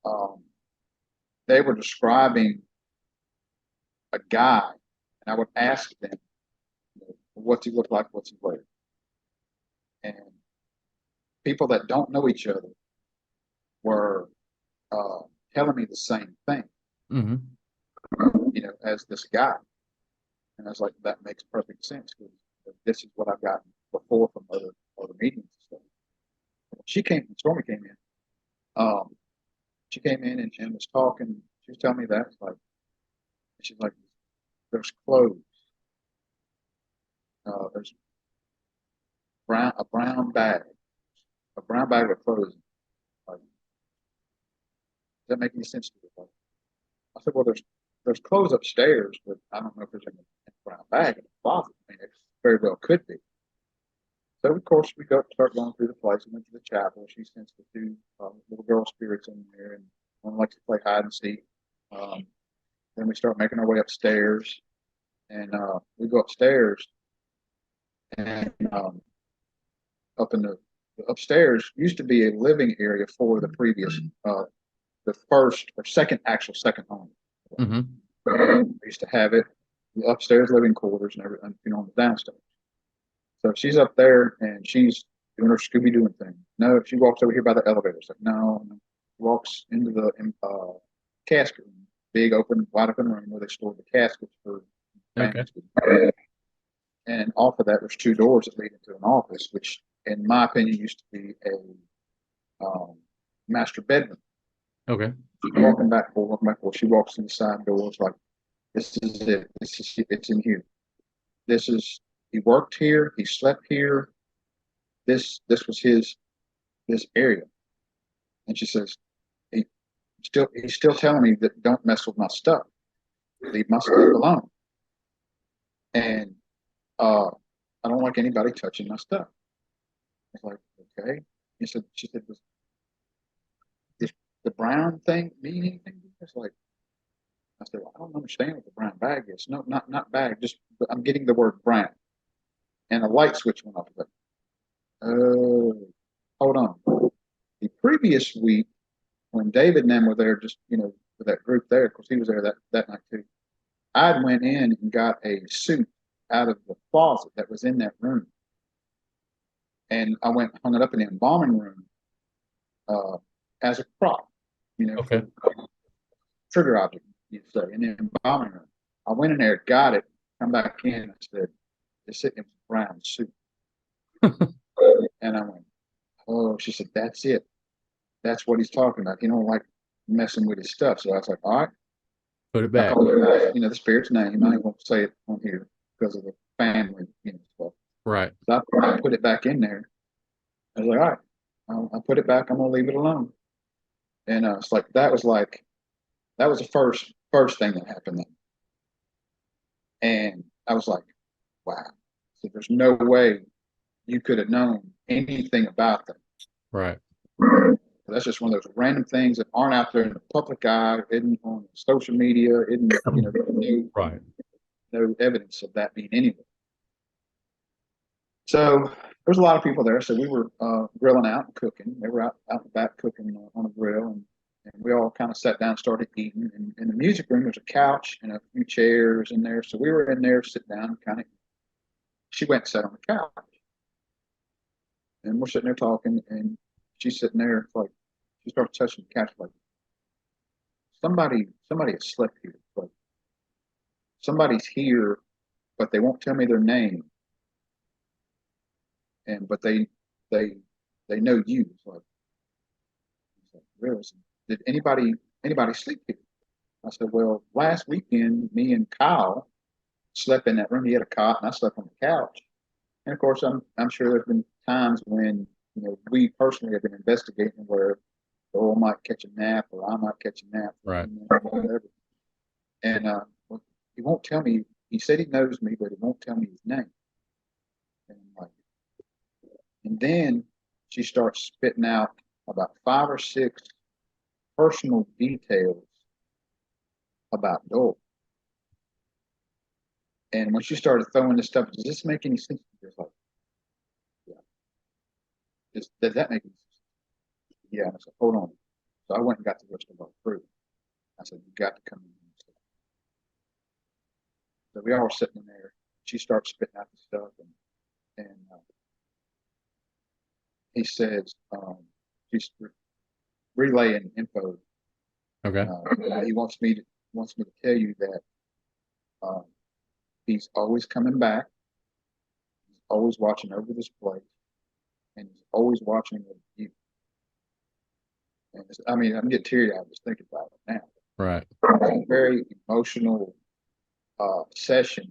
um, they were describing a guy, and I would ask them, what's he look like? What's he wear? And people that don't know each other were uh, telling me the same thing, Hmm. as this guy. And I was like, that makes perfect sense because this is what I've gotten before from other meetings and stuff. Stormy came in. Um, she came in and was talking. She was telling me that like she's like, there's clothes, there's a brown bag with clothes. Like, does that make any sense to you? Like, I said, well, there's clothes upstairs, but I don't know if there's any brown bag in the closet. I mean, it very well could be. So of course we start going through the place. We went to the chapel. She sends the two little girl spirits in there, and one likes to play hide and seek. Um, then we start making our way upstairs, and we go upstairs, and up in the upstairs used to be a living area for the previous, the first or second home. Hmm. We used to have it, the upstairs living quarters and everything, on the downstairs. So she's up there and she's doing her Scooby Doo thing. No, she walks over here by the elevator. It's like, no, no. Walks into the casket room, big open, wide open room where they store the caskets for Okay. families. And off of that, there's two doors that lead into an office, which, in my opinion, used to be a master bedroom. Okay. Walking back forth. She walks in the side doors like, this is it. It's in here. This is, he worked here. He slept here. This was this area. And she says, he he's still telling me that don't mess with my stuff. Leave my stuff alone. And I don't like anybody touching my stuff. I was like, okay. She said, "Does the brown thing mean anything?" It's like, I said, well, I don't understand what the brown bag is. No, not bag. Just I'm getting the word brown. And a light switch went off. Like, oh, hold on. The previous week, when David and them were there, just with that group there, of course he was there that night too. I went in and got a suit out of the closet that was in that room, and I went and hung it up in the embalming room uh, as a prop, Okay. for trigger object, you'd say, in the embalming room. I went in there, got it, come back in, and said, "It's sitting in a brown suit," and I went, "Oh," she said, "That's it. That's what he's talking about. He don't like messing with his stuff." So I was like, "All right." Put it I back. called it, the spirit's name. I won't say it on here because of the family, stuff. Right. So I put it back in there. I was like, all right, I put it back. I'm gonna leave it alone. And it's like that was the first thing that happened then. And I was like, wow. So there's no way you could have known anything about them. Right. So that's just one of those random things that aren't out there in the public eye, isn't on social media, isn't Right. no evidence of that being anywhere. So there's a lot of people there. So we were grilling out and cooking. They were out the back cooking on a grill, and we all kind of sat down and started eating. And in the music room, there's a couch and a few chairs in there. So we were in there, sit down, kind of. She went and sat on the couch, and we're sitting there talking, and she's sitting there like she starts touching the couch like somebody has slept here. Like somebody's here, but they won't tell me their name, but they they they know you. It's like, really? Did anybody sleep here? I said, well, last weekend, me and Kyle slept in that room. He had a cot, and I slept on the couch. And of course, I'm sure there's been times when we personally have been investigating where Joel might catch a nap or I might catch a nap, Right. whatever. And well, he won't tell me. He said he knows me, but he won't tell me his name. And I'm like, and then she starts spitting out about 5 or 6 personal details about Joel. And when she started throwing this stuff, does this make any sense? Just like, yeah. Does that make any sense? Yeah. And I said, hold on. So I went and got the rest of our crew. I said, you got to come in. So we all were sitting in there. She starts spitting out the stuff, and he says, she's relaying info. Okay. He wants me to tell you that um, he's always coming back. He's always watching over this place, and he's always watching over you. And I mean, I'm getting teary eyed just thinking about it now. Right. It's a very emotional session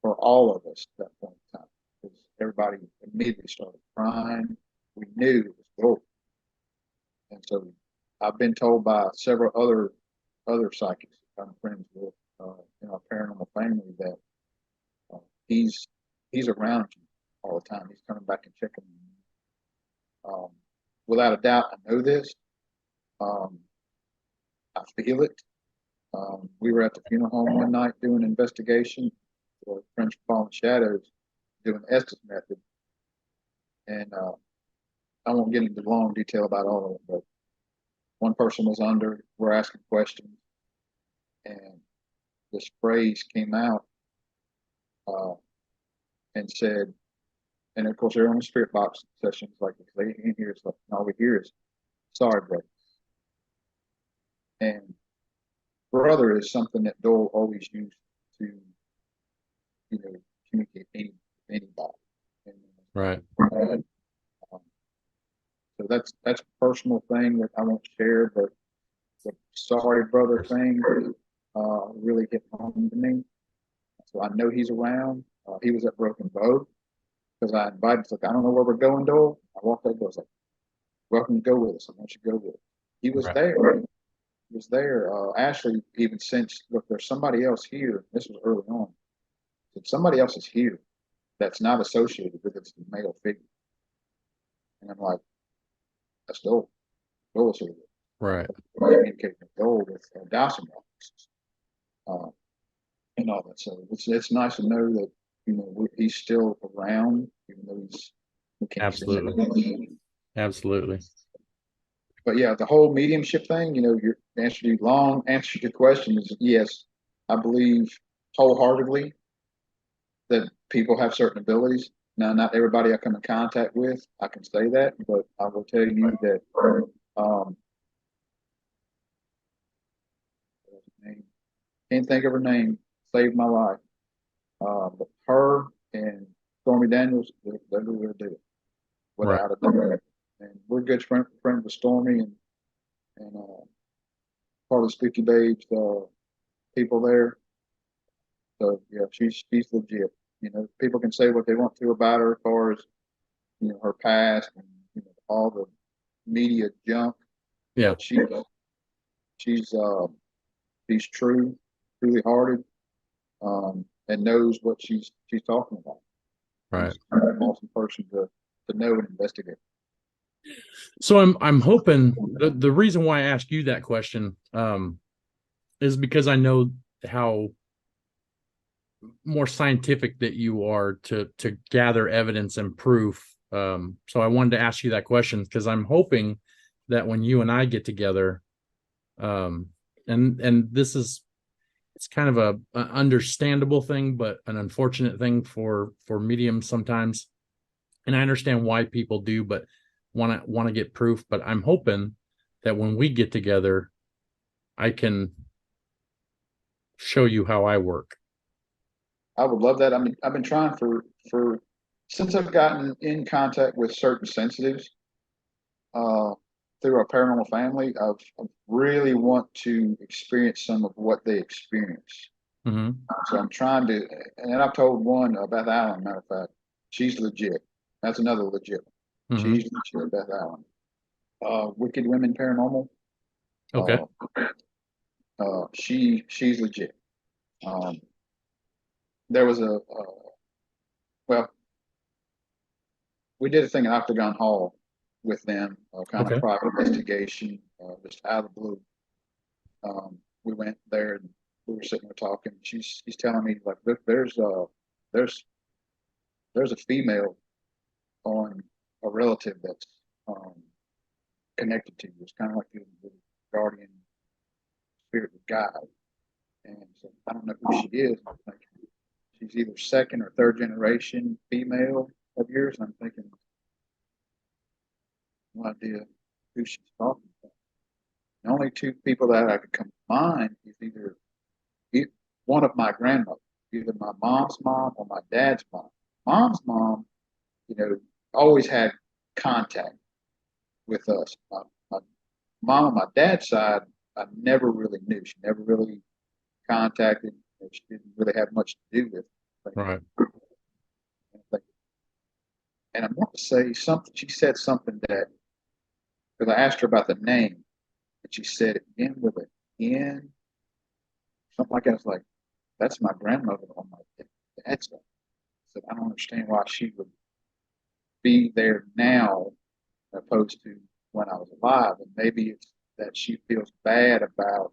for all of us at that point in time, because everybody immediately started crying. We knew it was gold. And so I've been told by several other psychics I'm friends with in our paranormal family that uh, he's he's around you all the time. He's coming back and checking on you. Without a doubt, I know this. Um, I feel it. We were at the funeral home one night doing an investigation for French Fallen Shadows, doing Estes method, and I won't get into long detail about all of it, but one person was under. We're asking questions, and this phrase came out uh, and said, and of course they're on the spirit box sessions, like they can't hear stuff, and all we hear is "sorry, brother." And brother is something that Dole always used to, communicate anybody. And, Right. um, so that's a personal thing that I won't share, but the sorry brother thing really hit home to me. So I know he's around. He was at Broken Bow because I invited. Like, I don't know where we're going, Dole. I walked out. I was like, "Welcome to go with us. I want you to go with us." He was Right. there. He was there. Ashley even sensed, look, there's somebody else here. This was early on. Said, somebody else is here that's not associated with this male figure. And I'm like, that's Dole. Dole is here. Right. Communicating with Dole with dowsing officers. And all that. So it's nice to know that he's still around, even though we can't see Absolutely. him. Absolutely. But yeah, the whole mediumship thing, your long answer to your question is yes. I believe wholeheartedly that people have certain abilities. Now, not everybody I come in contact with, I can say that, but I will tell you that um, can't think of her name, saved my life. But her and Stormy Daniels, they're going to do it Right. without a doubt. And we're good friends with Stormy and part of the Spooky Babes people there. So yeah, she's legit. People can say what they want to about her as far as her past and all the media junk, Yeah. but she's she's truly hearted, and knows what she's talking about. Right. She's an awesome person to know and investigate. So I'm hoping the reason why I asked you that question is because I know how more scientific that you are to gather evidence and proof. So I wanted to ask you that question because I'm hoping that when you and I get together, and this is it's kind of a understandable thing, but an unfortunate thing for mediums sometimes. And I understand why people do, but want to get proof. But I'm hoping that when we get together, I can show you how I work. I would love that. I mean, I've been trying for since I've gotten in contact with certain sensitives uh, through our paranormal family, I've really want to experience some of what they experience. Mm-hmm. So I'm trying to, and I've told one, Beth Allen, matter of fact, she's legit. That's another legit one. Mm-hmm. She's legit, Beth Allen. Wicked Women Paranormal. Okay. Uh, she's legit. Um, there was well, we did a thing at Octagon Hall with them, kind of Okay. private investigation, just out of the blue. We went there and we were sitting there talking. She's telling me like, look, there's there's a female on a relative that's um, connected to you. It's kind of like the guardian spirit of God. And so I don't know who she is. I'm thinking she's either second or third generation female of yours. And I'm thinking, no idea who she's talking about. The only two people that I could come to mind is either one of my grandmothers, either my mom's mom or my dad's mom. Mom's mom, you know, always had contact with us. My mom on my dad's side, I never really knew. She never really contacted. She didn't really have much to do with Right. it. And I want to say something. She said something that, because I asked her about the name, and she said it in with an N, something like that. I was like, that's my grandmother on my dad's side. I said, I don't understand why she would be there now opposed to when I was alive. And maybe it's that she feels bad about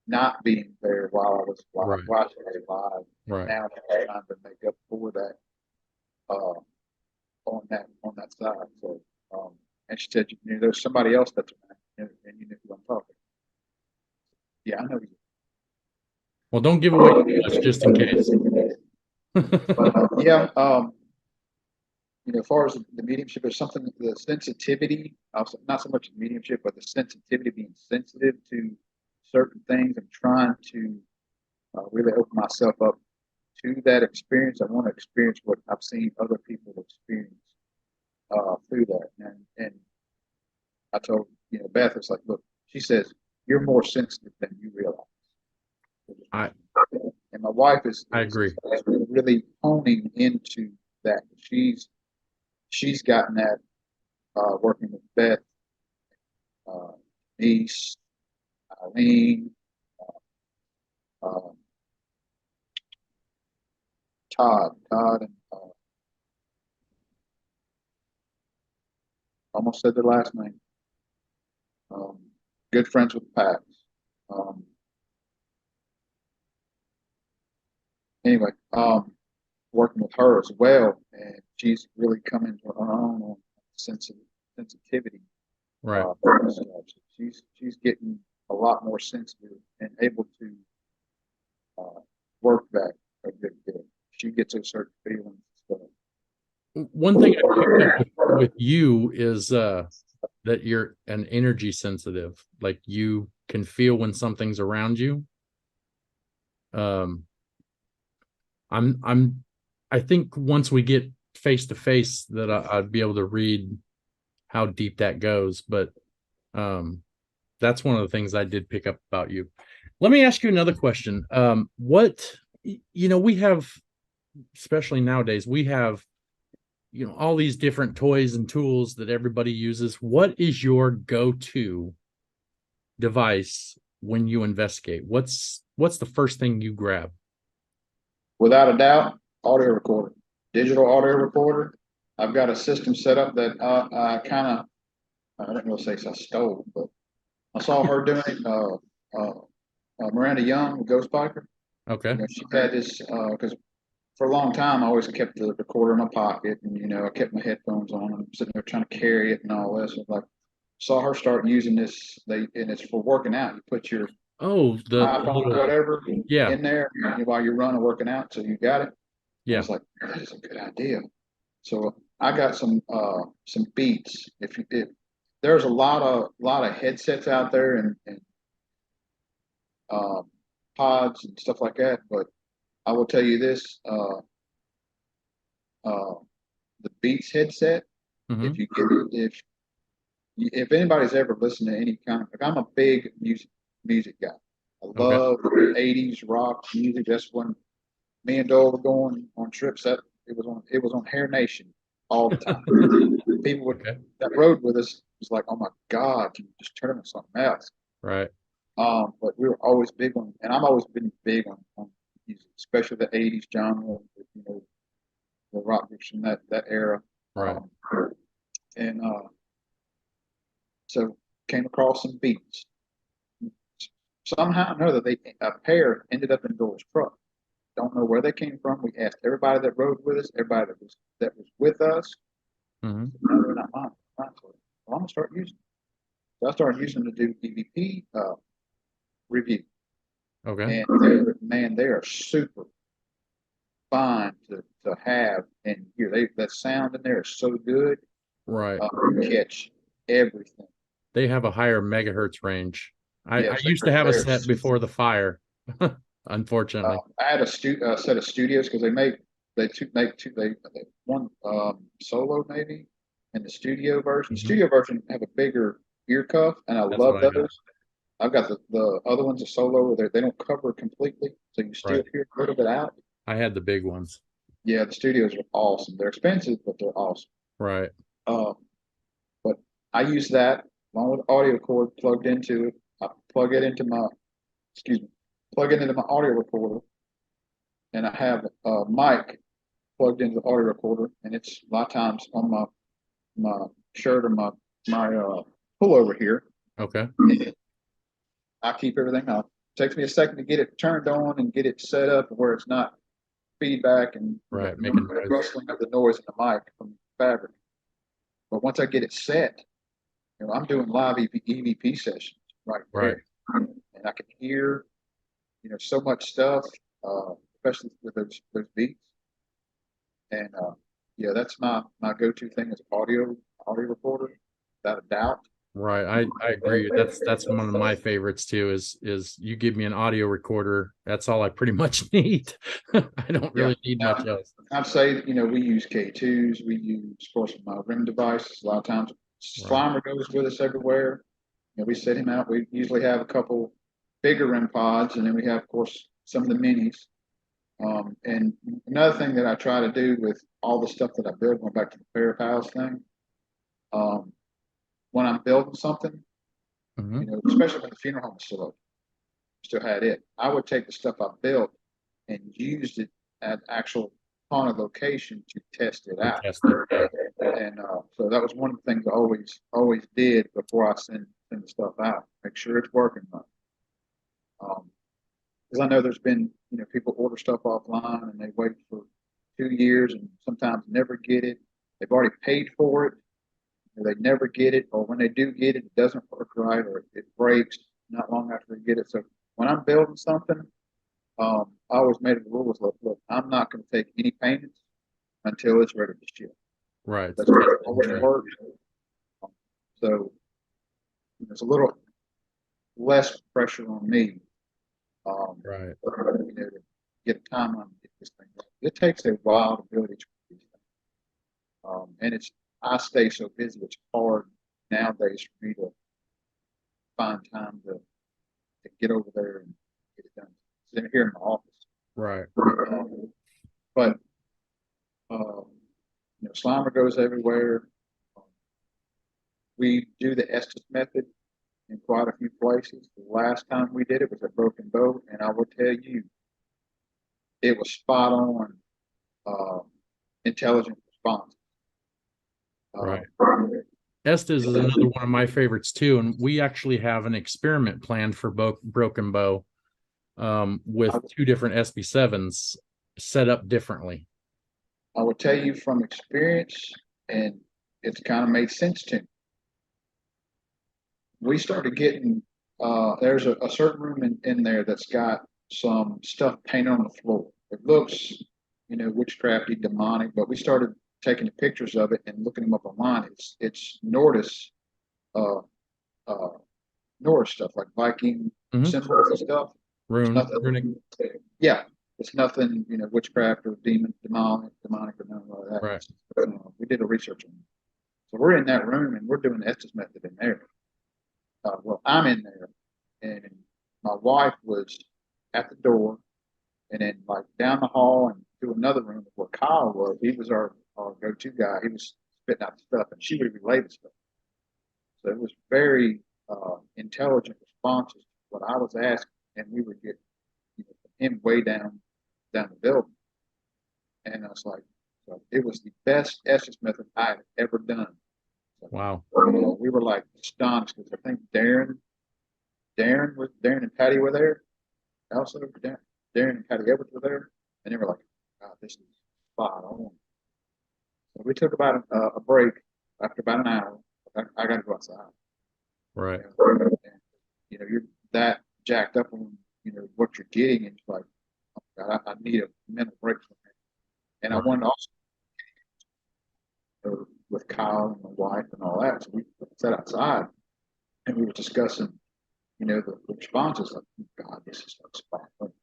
not being there Right. while she was alive. And Right. now she's trying to make up for that uh, on that side. So, and she said, you know, there's somebody else that's around, and you know who I'm talking. Yeah, I know Well, don't give away too much just in case. you. But yeah, you know, as far as the mediumship, there's something the sensitivity, not so much the mediumship, but the sensitivity, being sensitive to certain things and trying to really open myself up to that experience. I want to experience what I've seen other people experience through that. And I told Beth, it's like, look, she says you're more sensitive than you realize. I And my wife I agree. is really honing into that. She's gotten that working with Beth, uh, niece, Eileen, uh, Todd, and almost said their last name. Um, Good friends with Pat. Um, anyway, working with her as well, and she's really coming to her own on sensitivity. Right. So she's getting a lot more sensitive and able to work that a good bit. She gets a certain feeling. So, One thing I picked up with you is that you're an energy sensitive. Like you can feel when something's around you. Um, I'm I think once we get face to face that I'd be able to read how deep that goes. But um, that's one of the things I did pick up about you. Let me ask you another question. What we have, especially nowadays, we have all these different toys and tools that everybody uses. What is your go-to device when you investigate? What's the first thing you grab? without a doubt, audio recorder, digital audio recorder. I've got a system set up that I kind of, I don't know say I stole, but I saw her doing it. Miranda Young, the Ghost Biker. Okay. She had this because for a long time I always kept the recorder in my pocket, and I kept my headphones on. And I'm sitting there trying to carry it and all this. I was like, saw her start using this. And it's for working out. You put your Oh, the iPhone or little, whatever yeah, in there while you're running or working out, so you got it. I yeah. was like, that is a good idea. So I got some beats. If there's a lot of headsets out there and um, pods and stuff like that, but I will tell you this: uh, the Beats headset. Hmm. If you get if anybody's ever listened to any kind of, like, I'm a big music guy. I Okay. love 80s rock music. That's when me and Dole were going on trips. That it was on Hair Nation all the time. People would Okay. that rode with us was like, oh my God, can you just turn on something else? Right. But we were always big on, and I've always been big on music, especially the '80s genre, you know, the rock groups from that era. Right. Um, and so came across some beats. Somehow or another, a pair ended up in Dole's truck. Don't know where they came from. We asked everybody that rode with us, everybody that was with us. Hmm. No, they're not mine. Well, I'm gonna start using them. So I started using them to do EVP review, Okay. and man, they are super fine to have and hear. That sound in there is so good. Right. You catch everything. They have a higher megahertz range. I Yes, used to have a they're set before the fire, unfortunately. I had a set of studios because make two they one solo maybe, and the studio version. The Hmm. studio version have a bigger ear cuff, and I That's what love I got. those. I've got the other ones, a solo, where they don't cover completely, so you still Right. hear a little bit out. I had the big ones. Yeah, the studios are awesome. They're expensive, but they're awesome. Right. Um, but I use that along with audio cord plugged into it. I plug it into my excuse me, plug it into my audio recorder, and I have a mic plugged into the audio recorder, and it's a lot of times on my shirt or my pullover here. Okay. I keep everything up. It takes me a second to get it turned on and get it set up where it's not feedback and Right. Making noise. rustling of the noise in the mic from the fabric. But once I get it set, I'm doing live EVP sessions right Right. there, and I can hear so much stuff, especially with those beats. And yeah, that's my go-to thing is audio recorder, without a doubt. Right. I agree. That's one of my favorites too, is you give me an audio recorder. That's all I pretty much need. I don't Yeah. really need Now, much else. I'd say we use K2s, we use of course my rim devices. A lot of times, Right. Slimer goes with us everywhere. We set him out. We usually have a couple bigger rim pods, and then we have of course some of the minis. And another thing that I try to do with all the stuff that I build, going back to the Fair Pals thing, um, when I'm building something, Hmm. especially when the funeral home is still open, still had it, I would take the stuff I built and used it at actual haunted location to test it To out. test it. Yeah. And so that was one of the things I always did before I send the stuff out. Make sure it's working right. Because I know there's been people order stuff offline and they wait for 2 years and sometimes never get it. They've already paid for it, or they never get it, or when they do get it, it doesn't work right, or it breaks not long after they get it. So when I'm building something, I always made it a rule: look, I'm not going to take any payments until it's ready to ship. Right. That's always worked. So there's a little less pressure on me, Right. to get a timeline to get this thing right. It takes a while to build each one of these things, and I stay so busy. It's hard nowadays for me to find time to get over there and get it done. Sitting here in my office, Right. but um, Slimer goes everywhere. We do the Estes method in quite a few places. The last time we did it was at Broken Bow, and I will tell you, it was spot on, uh, intelligent response. Right. Um, Estes is another one of my favorites too, and we actually have an experiment planned for Broken Bow, with two different SB7s set up differently. I will tell you from experience, and it's kind of made sense to me. We started getting there's a certain room in there that's got some stuff painted on the floor. It looks, witchcrafty, demonic, but we started taking pictures of it and looking them up online. It's uh, uh, Norse stuff like Viking Hmm. symbols and stuff. It's Runic. nothing. Yeah, It's nothing, witchcraft or demonic or none of that. Right. We did a research on it. So we're in that room and we're doing the Estes method in there. Well, I'm in there, and my wife was at the door, and then like down the hall and to another room where Kyle was. He was our go-to guy. He was spitting out the stuff, and she would relay the stuff. So it was very intelligent responses to what I was asking, and we would get him way down the building. And I was like, so it was the best Estes method I had ever done. So, Wow. we were like astonished because I think Darren and Patty were there. Also, Darren and Patty Edwards were there, and they were like, "God, this is spot on." So we took about a break after about an hour. I got to go outside. Right. And, you're that jacked up on what you're getting, and it's like, oh God, I need a mental break from that. And I Right. wanted to also with Kyle and my wife and all that. So we sat outside and we were discussing, the responses. Like, God, this is like spot on.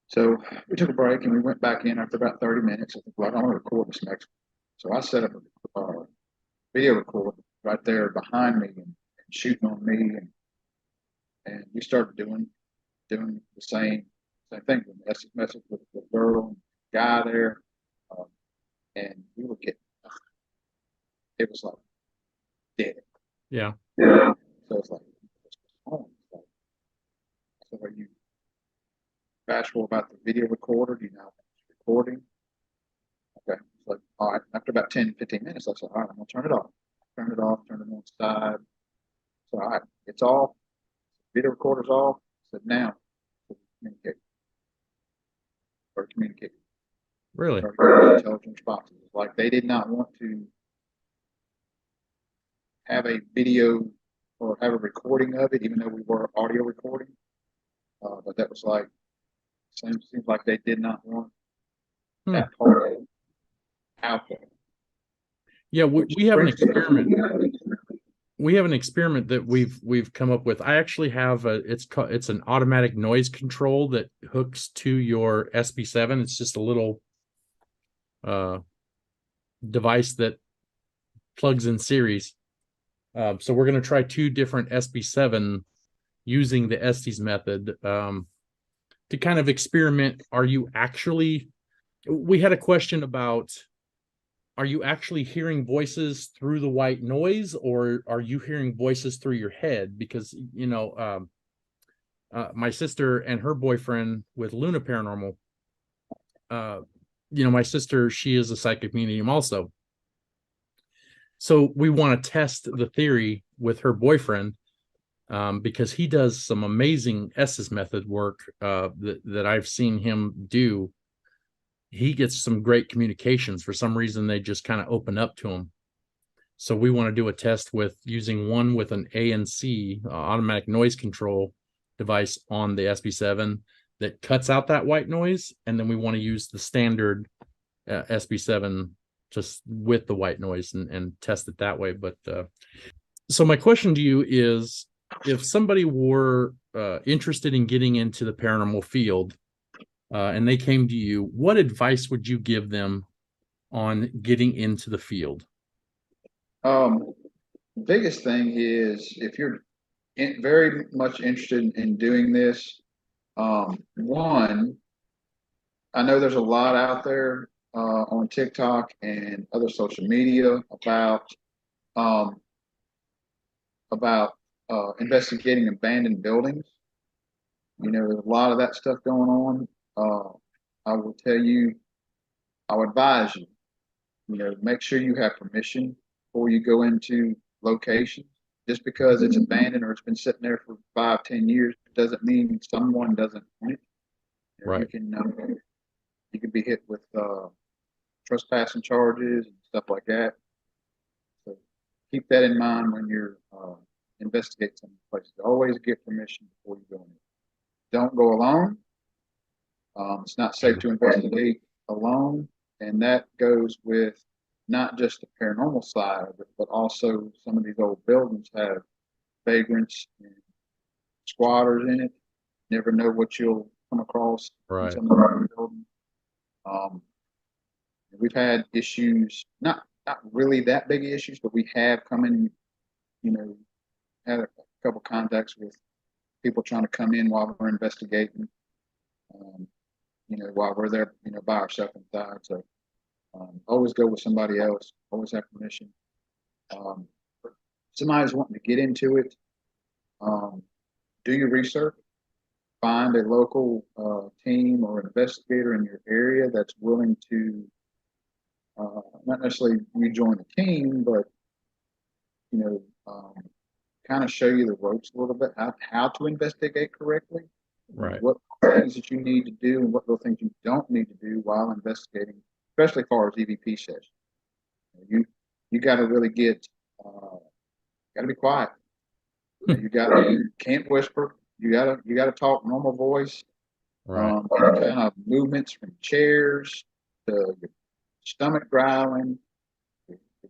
So we took a break and we went back in after about 30 minutes. I think, well, I want to record this next one. So I set up a video recorder right there behind me and shooting on me. And we started doing the same thing. The message with the girl and guy there. Um, and we were getting, it was like dead. Yeah. Yeah. So it's like, what's going on? It's like, so are you bashful about the video recorder? Do you know it's recording? Okay. It's like, all right. After about 10, 15 minutes, I said, all right, I'm going to turn it off. Turn it off, turn it on its side. So, all right, it's off. Video recorder's off. I said, now, communicate. Or communicate. Really? Or intelligent responses. Like they did not want to have a video or have a recording of it, even though we were audio recording. But that was like, seems like they did not want that part out there. Yeah, we have an experiment. Me. We have an experiment that we've come up with. I actually have it's an automatic noise control that hooks to your SB7. It's just a little device that plugs in series. So we're going to try two different SB7 using the Estes method to kind of experiment. We had a question about, are you actually hearing voices through the white noise, or are you hearing voices through your head? Because, my sister and her boyfriend with Luna Paranormal, my sister, she is a psychic medium also. So we want to test the theory with her boyfriend because he does some amazing Estes method work that I've seen him do. He gets some great communications. For some reason, they just kind of open up to him. So we want to do a test with using one with an ANC, automatic noise control device on the SB7 that cuts out that white noise. And then we want to use the standard SB7 just with the white noise and test it that way. But so my question to you is, if somebody were interested in getting into the paranormal field and they came to you, what advice would you give them on getting into the field? The biggest thing is if you're very much interested in doing this, one, I know there's a lot out there on TikTok and other social media um, about investigating abandoned buildings. There's a lot of that stuff going on. I will tell you, I'll advise you, make sure you have permission before you go into locations. Just because it's abandoned or it's been sitting there for 5, 10 years doesn't mean someone doesn't want it. Right. You can be hit with trespassing charges and stuff like that. So keep that in mind when you're investigating some places. Always get permission before you go in. Don't go alone. It's not safe to investigate alone, and that goes with not just the paranormal side of it, but also some of these old buildings have vagrants and squatters in it. Never know what you'll come across in Right. some of our buildings. Um, we've had issues, not really that big issues, but we have come in, you know, had a couple contacts with people trying to come in while we're investigating, um, while we're there, by ourselves inside. So always go with somebody else, always have permission. Um, Somebody's wanting to get into it, um, do your research, find a local team or investigator in your area that's willing to not necessarily you join the team, but you know, um, kind of show you the ropes a little bit, how to investigate correctly, Right. what things that you need to do, and what little things you don't need to do while investigating, especially as far as EVP sessions. You got to really got to be quiet. You can't whisper. You got to talk normal voice. Right. Any kind of movements from chairs to your stomach growling,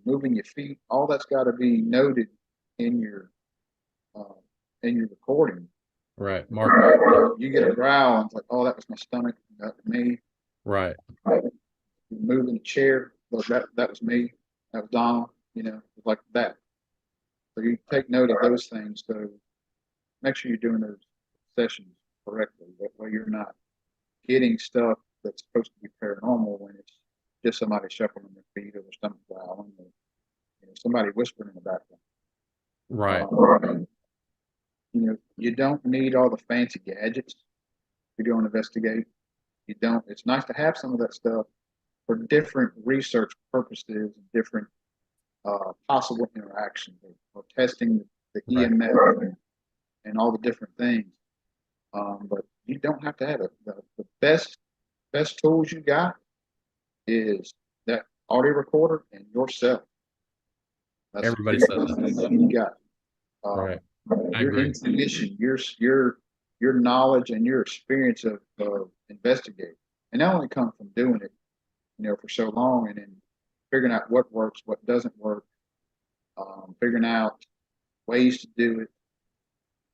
moving your feet, all that's got to be noted in your uh, recording. Right. Mark. You get a growl and it's like, oh, that was my stomach. That was me. Right. Moving the chair. Well, that was me. That was Donald. Like that. So you take note of those things. So make sure you're doing those sessions correctly. That way you're not getting stuff that's supposed to be paranormal when it's just somebody shuffling their feet or their stomach growling or somebody whispering in the background. Right. You don't need all the fancy gadgets to go and investigate. You don't. It's nice to have some of that stuff for different research purposes and different possible interactions or testing the Right. EMF and all the different things. But you don't have to have it. The best tools you got is that audio recorder and yourself. That's Everybody the said that. thing you got. Right. I Your agree. intuition, your knowledge, and your experience of investigating, and that only comes from doing it, for so long, and then figuring out what works, what doesn't work, figuring out ways to do it,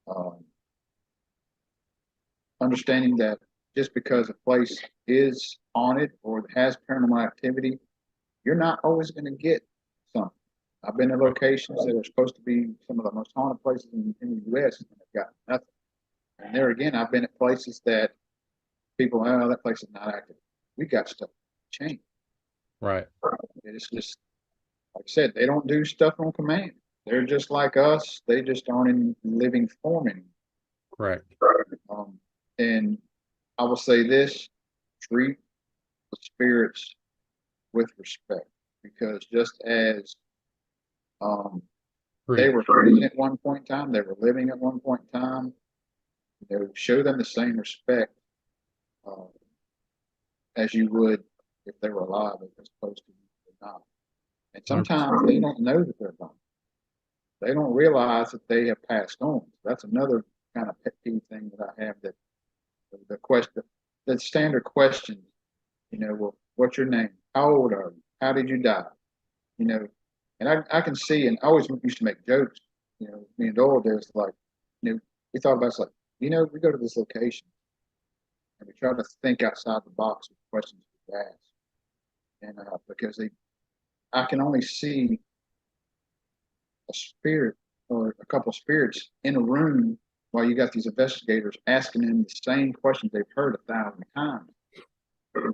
um, understanding that just because a place is haunted or has paranormal activity, you're not always going to get something. I've been to locations that are supposed to be some of the most haunted places in the U.S. and they've got nothing. And there again, I've been at places that people, oh, that place is not active. We got stuff to change. Right. It's just, like I said, they don't do stuff on command. They're just like us. They just aren't in living form anymore. Correct. And I will say this: treat the spirits with respect, because just as they were free at one point in time, they were living at one point in time. Show them the same respect uh, as you would if they were alive, as opposed to not. And sometimes they don't know that they're gone. They don't realize that they have passed on. That's another kind of pet peeve thing that I have. That the question, the standard question, well, what's your name? How old are you? How did you die? And I can see, and I always used to make jokes. Me and Doyle does, like, we thought about it, like, we go to this location and we try to think outside the box with questions we ask, and because I can only see a spirit or a couple of spirits in a room while you got these investigators asking them the same questions they've heard 1,000 times.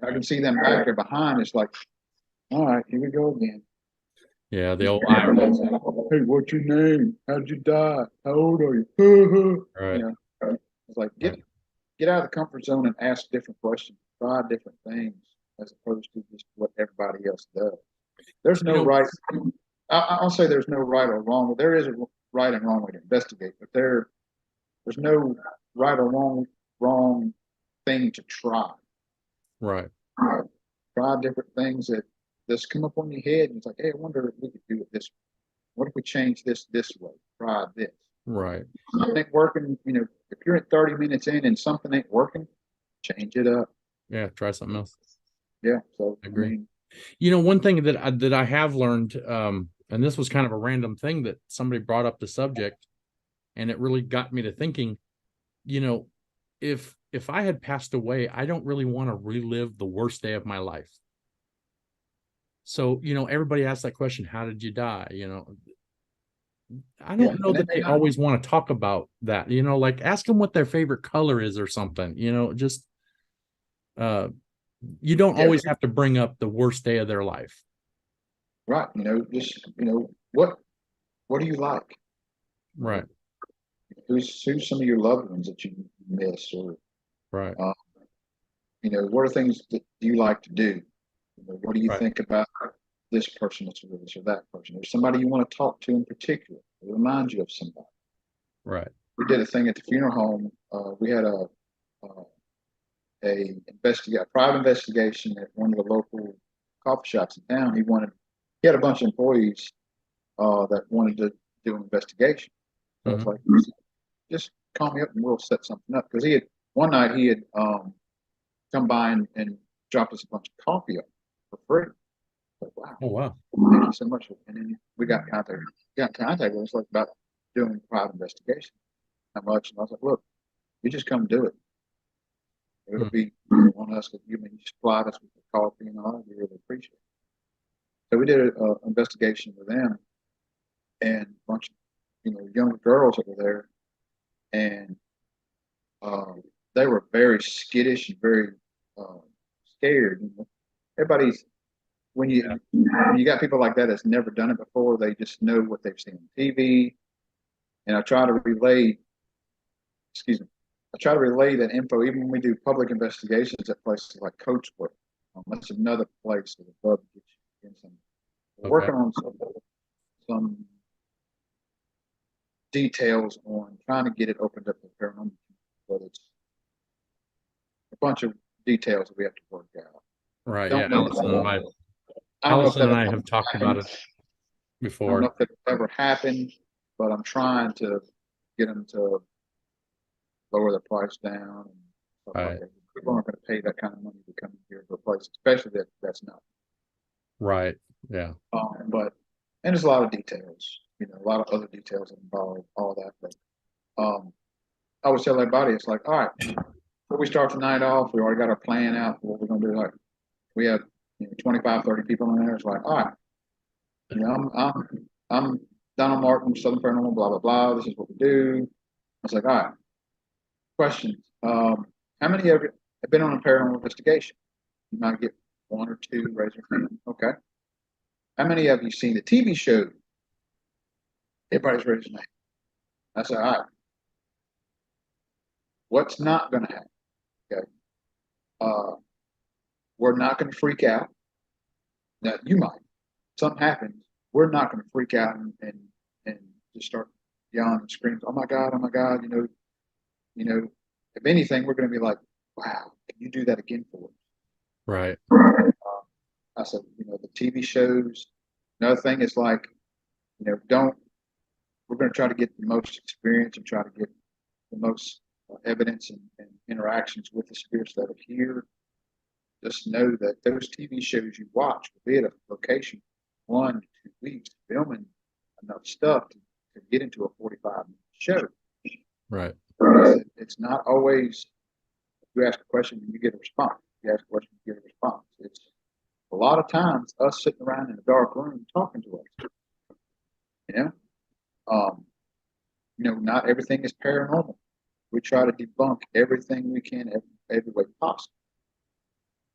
I can see them back there behind. It's like, all right, here we go again. Yeah, the old irony. Hey, what's your name? How'd you die? How old are you? Right. It's like get out of the comfort zone and ask different questions, try different things, as opposed to just what everybody else does. There's no right. I'll say there's no right or wrong. There is a right and wrong way to investigate, but there's no right or wrong thing to try. Right. Try different things that just come up on your head, and it's like, hey, I wonder if we could do it this way. What if we change this way? Try this. Right. Something ain't working. If you're at 30 minutes in and something ain't working, change it up. Yeah. Try something else. Yeah. So I agree. One thing that I have learned, and this was kind of a random thing that somebody brought up the subject, and it really got me to thinking, if if I had passed away, I don't really want to relive the worst day of my life. So, everybody asks that question, how did you die? I Yeah, don't know and that they always want to talk about that, like ask them what their favorite color is or something, just uh you don't yeah, always have to bring up the worst day of their life. right. Just what do you like? You know, Right, who's some of your loved ones that you miss, or right, uh, what are things that you like to do? What do you right. think about this person that's with us or that person? Or somebody you want to talk to in particular? It reminds you of somebody. Right. We did a thing at the funeral home. We had a private investigation at one of the local coffee shops in town. He had a bunch of employees that wanted to do an investigation. So I was Hmm. like, just call me up and we'll set something up. Because one night he had come by and dropped us a bunch of coffee up for free. Like, wow, Oh, wow. thank you so much. And then we got in contact with us like about doing a private investigation. How much? And I was like, look, you just come do it. It'll Hmm. be on us. You just supplied us with the coffee and all. We really appreciate it. So we did an investigation with them and a bunch of younger girls that were there, and they were very skittish and very uh, scared. Everybody's when you got people like that that's never done it before, they just know what they've seen on TV. And I try to relay that info even when we do public investigations at places like Coachwork. That's another place that would love to get you in some. We're Okay. working on some details on trying to get it opened up to paranormal, but it's a bunch of details that we have to work out. Right. Yeah. Don't know. I don't know if Allison and that'll I ever have talked about happen. it I don't know before. if it'll ever happen, but I'm trying to get them to lower the price down and stuff like Right. that. People aren't going to pay that kind of money to come in here to a place, especially that's not. Right. Yeah. But and there's a lot of details, a lot of other details involved, all that. But I always tell everybody, it's like, all right, before we start the night off, we already got our plan out for what we're going to do. Like we have 25, 30 people in there. It's like, all right, I'm Donald Martin, Southern Paranormal, blah blah blah. This is what we do. I was like, all right, questions. How many of you have been on a paranormal investigation? You might get one or two. Raise your hand. Okay. How many of you seen the TV show? Everybody's raising their hand. I said, all right, what's not going to happen? Okay. Uh, we're not going to freak out. Now, you might. Something happens. We're not going to freak out and just start yelling and screaming. Oh my God. If anything, we're going to be like, wow, can you do that again for us? Right. I said, the TV shows. Another thing is like, don't, we're going to try to get the most experience and try to get the most evidence and interactions with the spirits that are here. Just know that those TV shows you watch will be at a location 1 to 2 weeks filming enough stuff to get into a 45-minute show. Right. It's not always you ask a question and you get a response. You ask a question, you get a response. It's a lot of times us sitting around in a dark room talking to us. You know, um, not everything is paranormal. We try to debunk everything we can every way possible.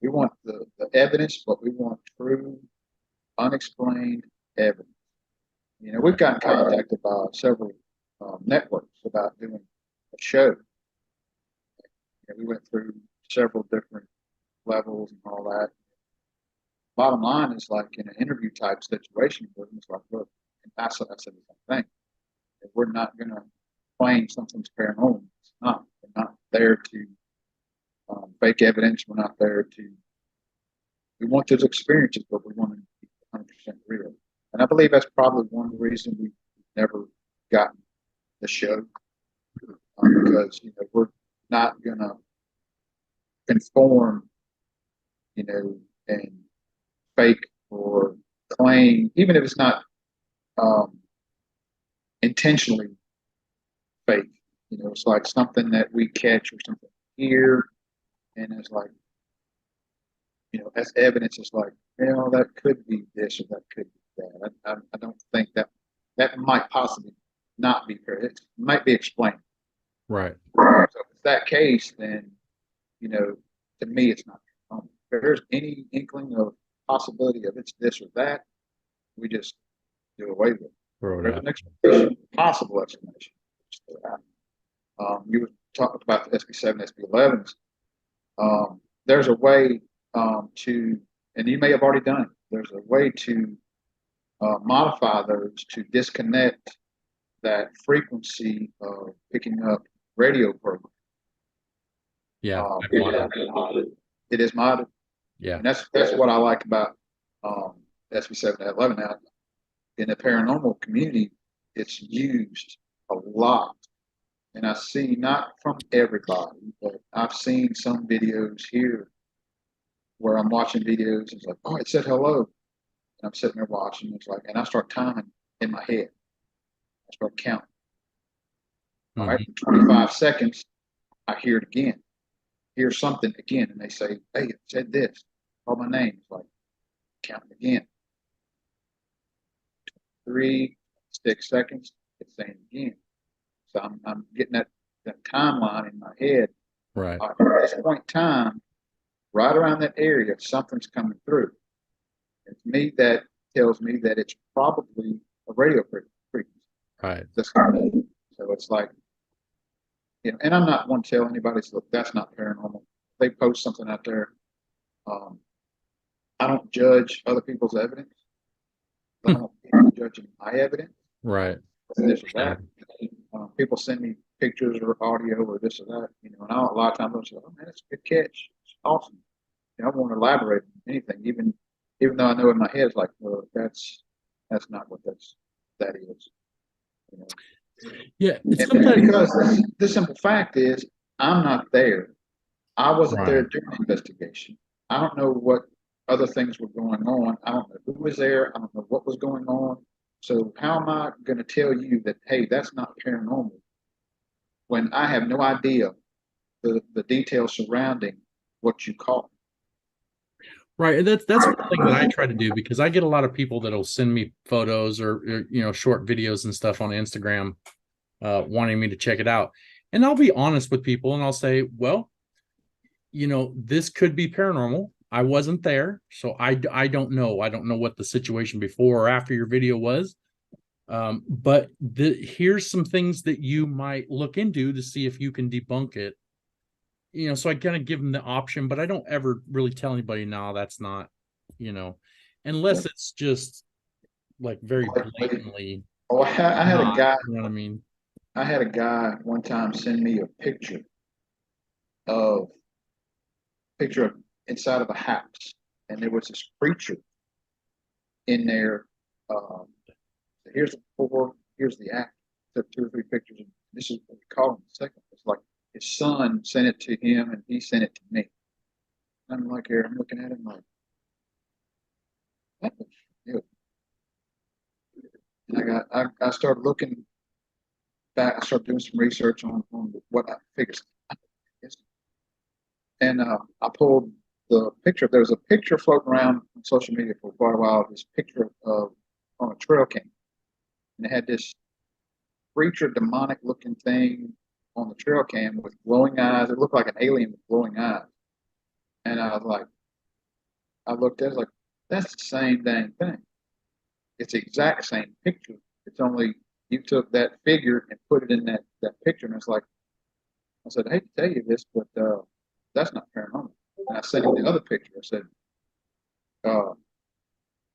We want the evidence, but we want true, unexplained evidence. We've Right. gotten contacted by several networks about doing a show. We went through several different levels and all that. Bottom line is like in an interview type situation, it's like, look, and I said the same thing. If we're not going to claim something's paranormal, it's not. We're not there to fake evidence. We're not there to. We want those experiences, but we want to be 100% real. And I believe that's probably one of the reasons we've never gotten the show because we're not going to conform, and fake or claim, even if it's not um, intentionally fake. It's like something that we catch or something here, and it's like, as evidence, it's like, that could be this or that could be that. I don't think that might possibly not be fair. It might be explained. Right. So if it's that case, then, to me, it's not. If there's any inkling of possibility of it's this or that, we just do away with it. Throw it There's out. an explanation, possible explanation. You were talking about the SB7, SB11s. There's a way to, and you may have already done it. There's a way to modify those to disconnect that frequency of picking up radio programs. Yeah. It is modded. Yeah. And that's what I like about SB7 and 11 now. In the paranormal community, it's used a lot. And I see, not from everybody, but I've seen some videos here where I'm watching videos. It's like, oh, it said hello. And I'm sitting there watching. It's like, and I start timing in my head. I start counting. All right, 25 seconds, I hear it again. Hear something again. And they say, hey, it said this. Call my name. It's like, counting again. 3, 6 seconds, it's saying again. So I'm getting that timeline in my head. Right. At this point in time, right around that area, something's coming through. And to me, that tells me that it's probably a radio frequency. Right. So it's like, and I'm not one to tell anybody, look, that's not paranormal. They post something out there. I don't judge other people's evidence. I don't judge my evidence. Right. This or that. People send me pictures or audio or this or that, and a lot of times I'm like, oh man, that's a good catch. It's awesome. I won't elaborate on anything, even though I know in my head it's like, well, that's not what that is. Yeah. Because the simple fact is, I'm not there. I wasn't there during the investigation. I don't know what other things were going on. I don't know who was there. I don't know what was going on. So how am I going to tell you that, hey, that's not paranormal, when I have no idea the details surrounding what you caught? Right. And that's one thing that I try to do, because I get a lot of people that'll send me photos or short videos and stuff on Instagram, wanting me to check it out. And I'll be honest with people and I'll say, well, this could be paranormal. I wasn't there, so I don't know. I don't know what the situation before or after your video was. But here's some things that you might look into to see if you can debunk it. So I kind of give them the option, but I don't ever really tell anybody, no, that's not, unless it's just like very blatantly. Oh, I had a guy. You know what I mean? I had a guy one time send me a picture of inside of a house, and there was this creature in there. Here's the act. Took 2 or 3 pictures, and this is what we call him the second. It's like his son sent it to him, and he sent it to me. I'm like, here, I'm looking at him like, that looks good. And I started looking back. I started doing some research on what I figured. And I pulled the picture. There was a picture floating around on social media for quite a while. This picture of on a trail cam, and it had this creature, demonic looking thing on the trail cam with glowing eyes. It looked like an alien with glowing eyes. And I was like, I looked at it, I was like, that's the same dang thing. It's the exact same picture. It's only you took that figure and put it in that picture. And it's like, I said, I hate to tell you this, but that's not paranormal. And I sent him the other picture. I said,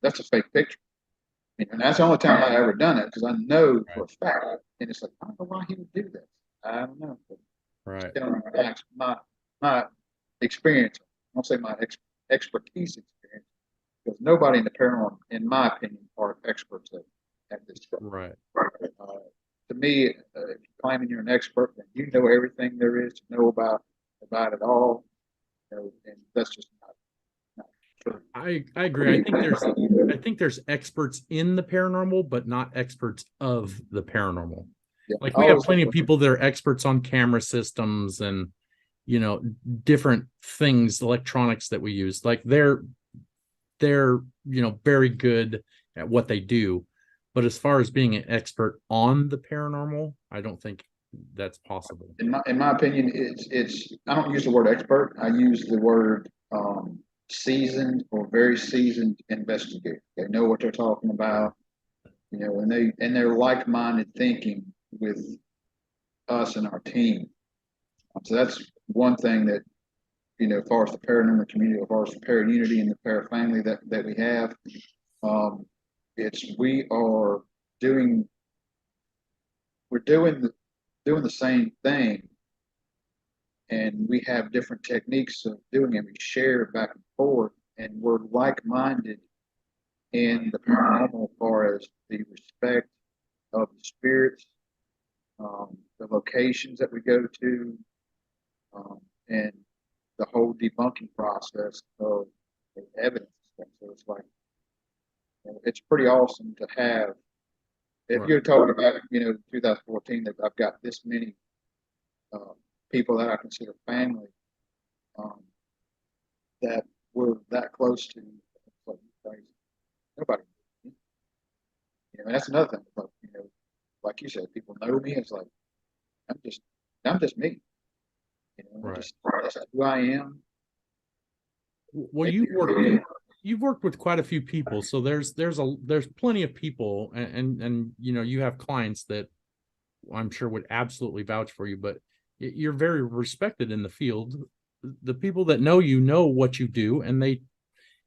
that's a fake picture. And that's the only time I ever done it, because I know for a fact. And it's like, I don't know why he would do that. I don't know. But my experience, I won't say my expertise experience, because nobody in the paranormal, in my opinion, are experts at this stuff. Right. To me, if you're claiming you're an expert, then you know everything there is to know about it all. And that's just not true. I agree. I think there's experts in the paranormal, but not experts of the paranormal. Yeah. Like we have plenty of people that are experts on camera systems and different things, electronics that we use. Like they're very good at what they do, but as far as being an expert on the paranormal, I don't think that's possible. In my opinion, it's I don't use the word expert. I use the word seasoned or very seasoned investigator. They know what they're talking about, and they're like-minded thinking with us and our team. So that's one thing that, as far as the paranormal community, as far as the para unity and the para family that we have, it's we are doing we're doing the same thing, and we have different techniques of doing it. We share back and forth, and we're like-minded in the paranormal as far as the respect of the spirits, the locations that we go to, and the whole debunking process of the evidence. So it's like, it's pretty awesome to have. If Right. you're talking about, 2014, that I've got this many uh, people that I consider family, um, that we're that close to. It's like crazy. Nobody, that's another thing. But, like you said, people know me. It's like I'm just, I'm just me. Right. Just who I am. Well, you've worked with quite a few people, so there's plenty of people, and you have clients that I'm sure would absolutely vouch for you, but you're very respected in the field. The people that know what you do, and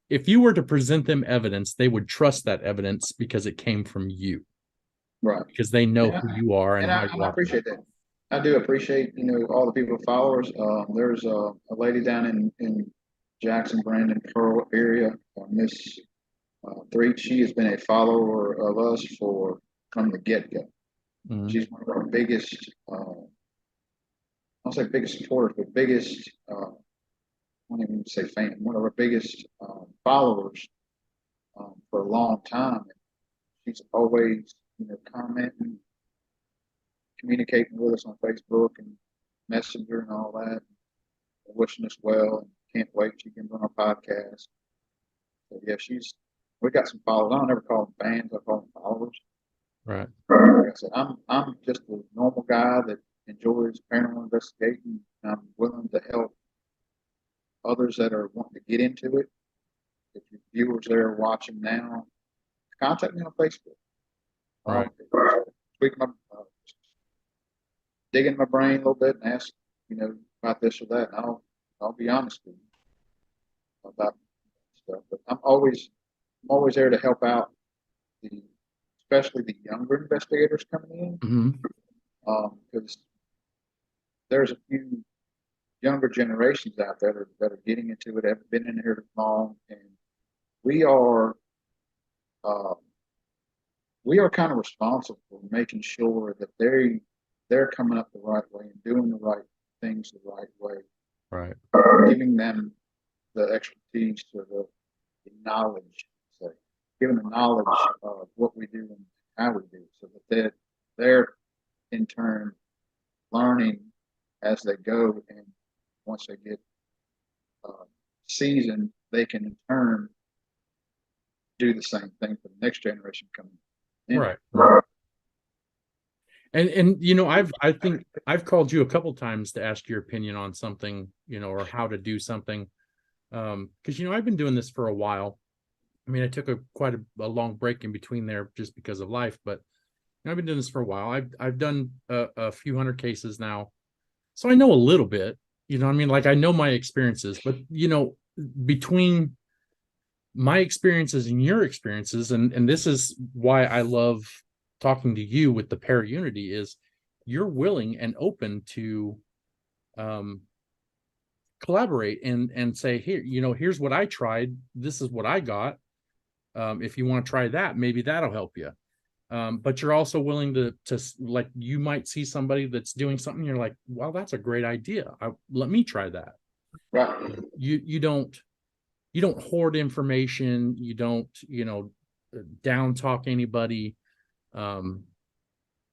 if you were to present them evidence, they would trust that evidence because it came from you, Right. because they know Yeah. who you are and And how I, you and I operate. appreciate that. I do appreciate, all the people followers. There's a lady down in Jackson, Brandon, Pearl area, Miss Three. She has been a follower of us from the get go. Mhm. She's one of our biggest, I'll say biggest supporters, but biggest, I won't even say fan, one of our biggest followers for a long time. She's always, commenting, communicating with us on Facebook and Messenger and all that, wishing us well, and can't wait she can run our podcast. So yeah, we got some followers. I don't ever call them fans, I call them followers. Right. Like I said, I'm just a normal guy that enjoys paranormal investigating. I'm willing to help others that are wanting to get into it. If your viewers there are watching now, contact me on Facebook. Right. Tweak my dig in my brain a little bit and ask, about this or that. And I'll be honest with you about stuff. But I'm always there to help out the especially the younger investigators coming in, Mhm. because there's a few younger generations out there that are getting into it, haven't been in here long, and we are uh, we are kind of responsible for making sure that they're coming up the right way and doing the right things the right way, Right. giving them the expertise or the knowledge, say, giving the knowledge of what we do and how we do, so that they're in turn learning as they go, and once they get uh, seasoned, they can in turn do the same thing for the next generation coming in. Right. Right. And I think I've called you a couple times to ask your opinion on something, or how to do something. Because I've been doing this for a while. I mean, I took quite a long break in between there just because of life, but I've been doing this for a while. I've done a few hundred cases now, so I know a little bit. I mean, like I know my experiences, but between my experiences and your experiences, and this is why I love talking to you with the para unity, is you're willing and open to um collaborate and say, here, here's what I tried, this is what I got. If you want to try that, maybe that'll help you. But you're also willing to like, you might see somebody that's doing something, you're like, well, that's a great idea, let me try that. Right. You don't hoard information, you don't down talk anybody. um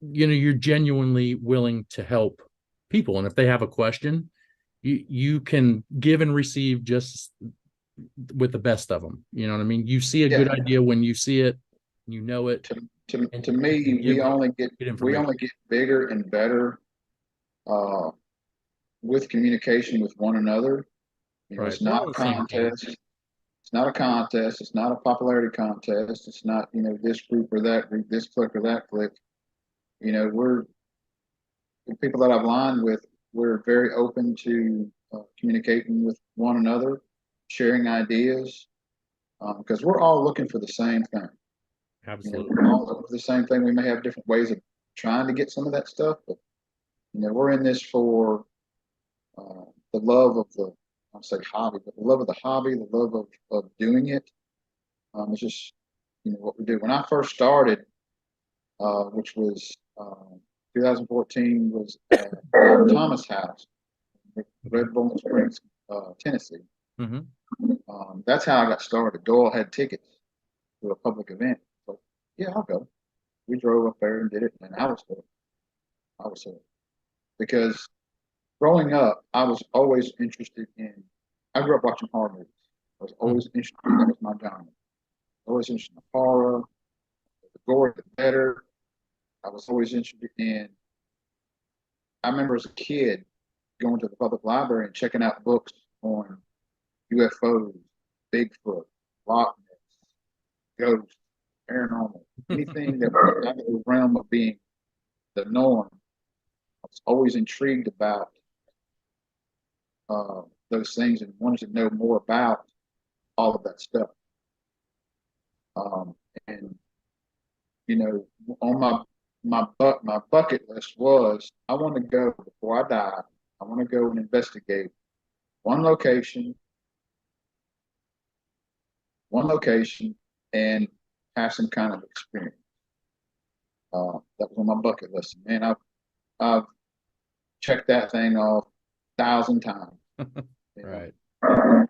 you're genuinely willing to help people, and if they have a question, you can give and receive just with the best of them. You know what I mean? You see a Yeah. good idea when you see it, you know it, To and you can me, give good we information. only get bigger and better uh, with communication with one another. You know, Right. it's We're not on a the same page. contest. It's not a contest. It's not a popularity contest. It's not, you know, this group or that group, this clique or that clique. You know, we're the people that I've lined with. We're very open to communicating with one another, sharing ideas, because we're all looking for the same thing. You know, Absolutely. we're all looking for the same thing. We may have different ways of trying to get some of that stuff, but you know, we're in this for uh, the love of the, I'll say hobby, but the love of the hobby, the love of doing it. It's just, you know, what we do. When I first started, which was 2014, was at Thomas House, Okay. Red Bull Springs, Tennessee. Hmm. That's how I got started. Doyle had tickets to a public event. So, yeah, I'll go. We drove up there and did it, and I was hooked. I was hooked because growing up, I was always interested in. I grew up watching horror movies. I was always interested. That was my genre. Always interested in horror. The gore, the better. I was always interested in. I remember as a kid going to the public library and checking out books on UFOs, Bigfoot, Loch Ness, ghosts, paranormal, anything that was out of the realm of being the norm. I was always intrigued about those things and wanted to know more about all of that stuff. Um, and you know, on my bucket list was I want to go before I die. I want to go and investigate one location, one location, and have some kind of experience. That was on my bucket list. Man, I've checked that thing off 1,000 times. You Right. know,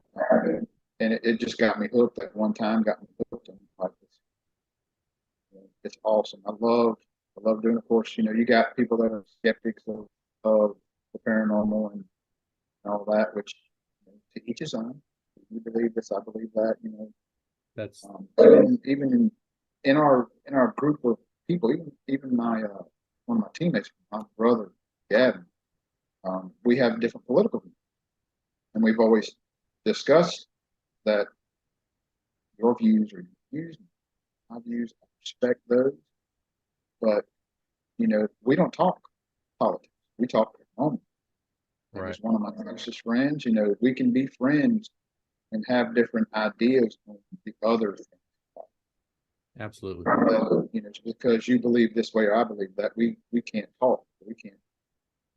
and it just got me hooked. At one time, got me hooked, and like it's awesome. I love doing it. Of course, you know, you got people that are skeptics of the paranormal and all that, which you know, to each his own. You believe this, I believe that. You know, That's even in our group of people, even my one of my teammates, my brother Gavin, we have different political views, and we've always discussed that your views are your views, my views. I respect those, but you know, we don't talk politics. We talk at home. And right. he's one of my closest friends. You know, we can be friends and have different ideas on the other things. Absolutely. You know, because you believe this way or I believe that, we can't talk. We can't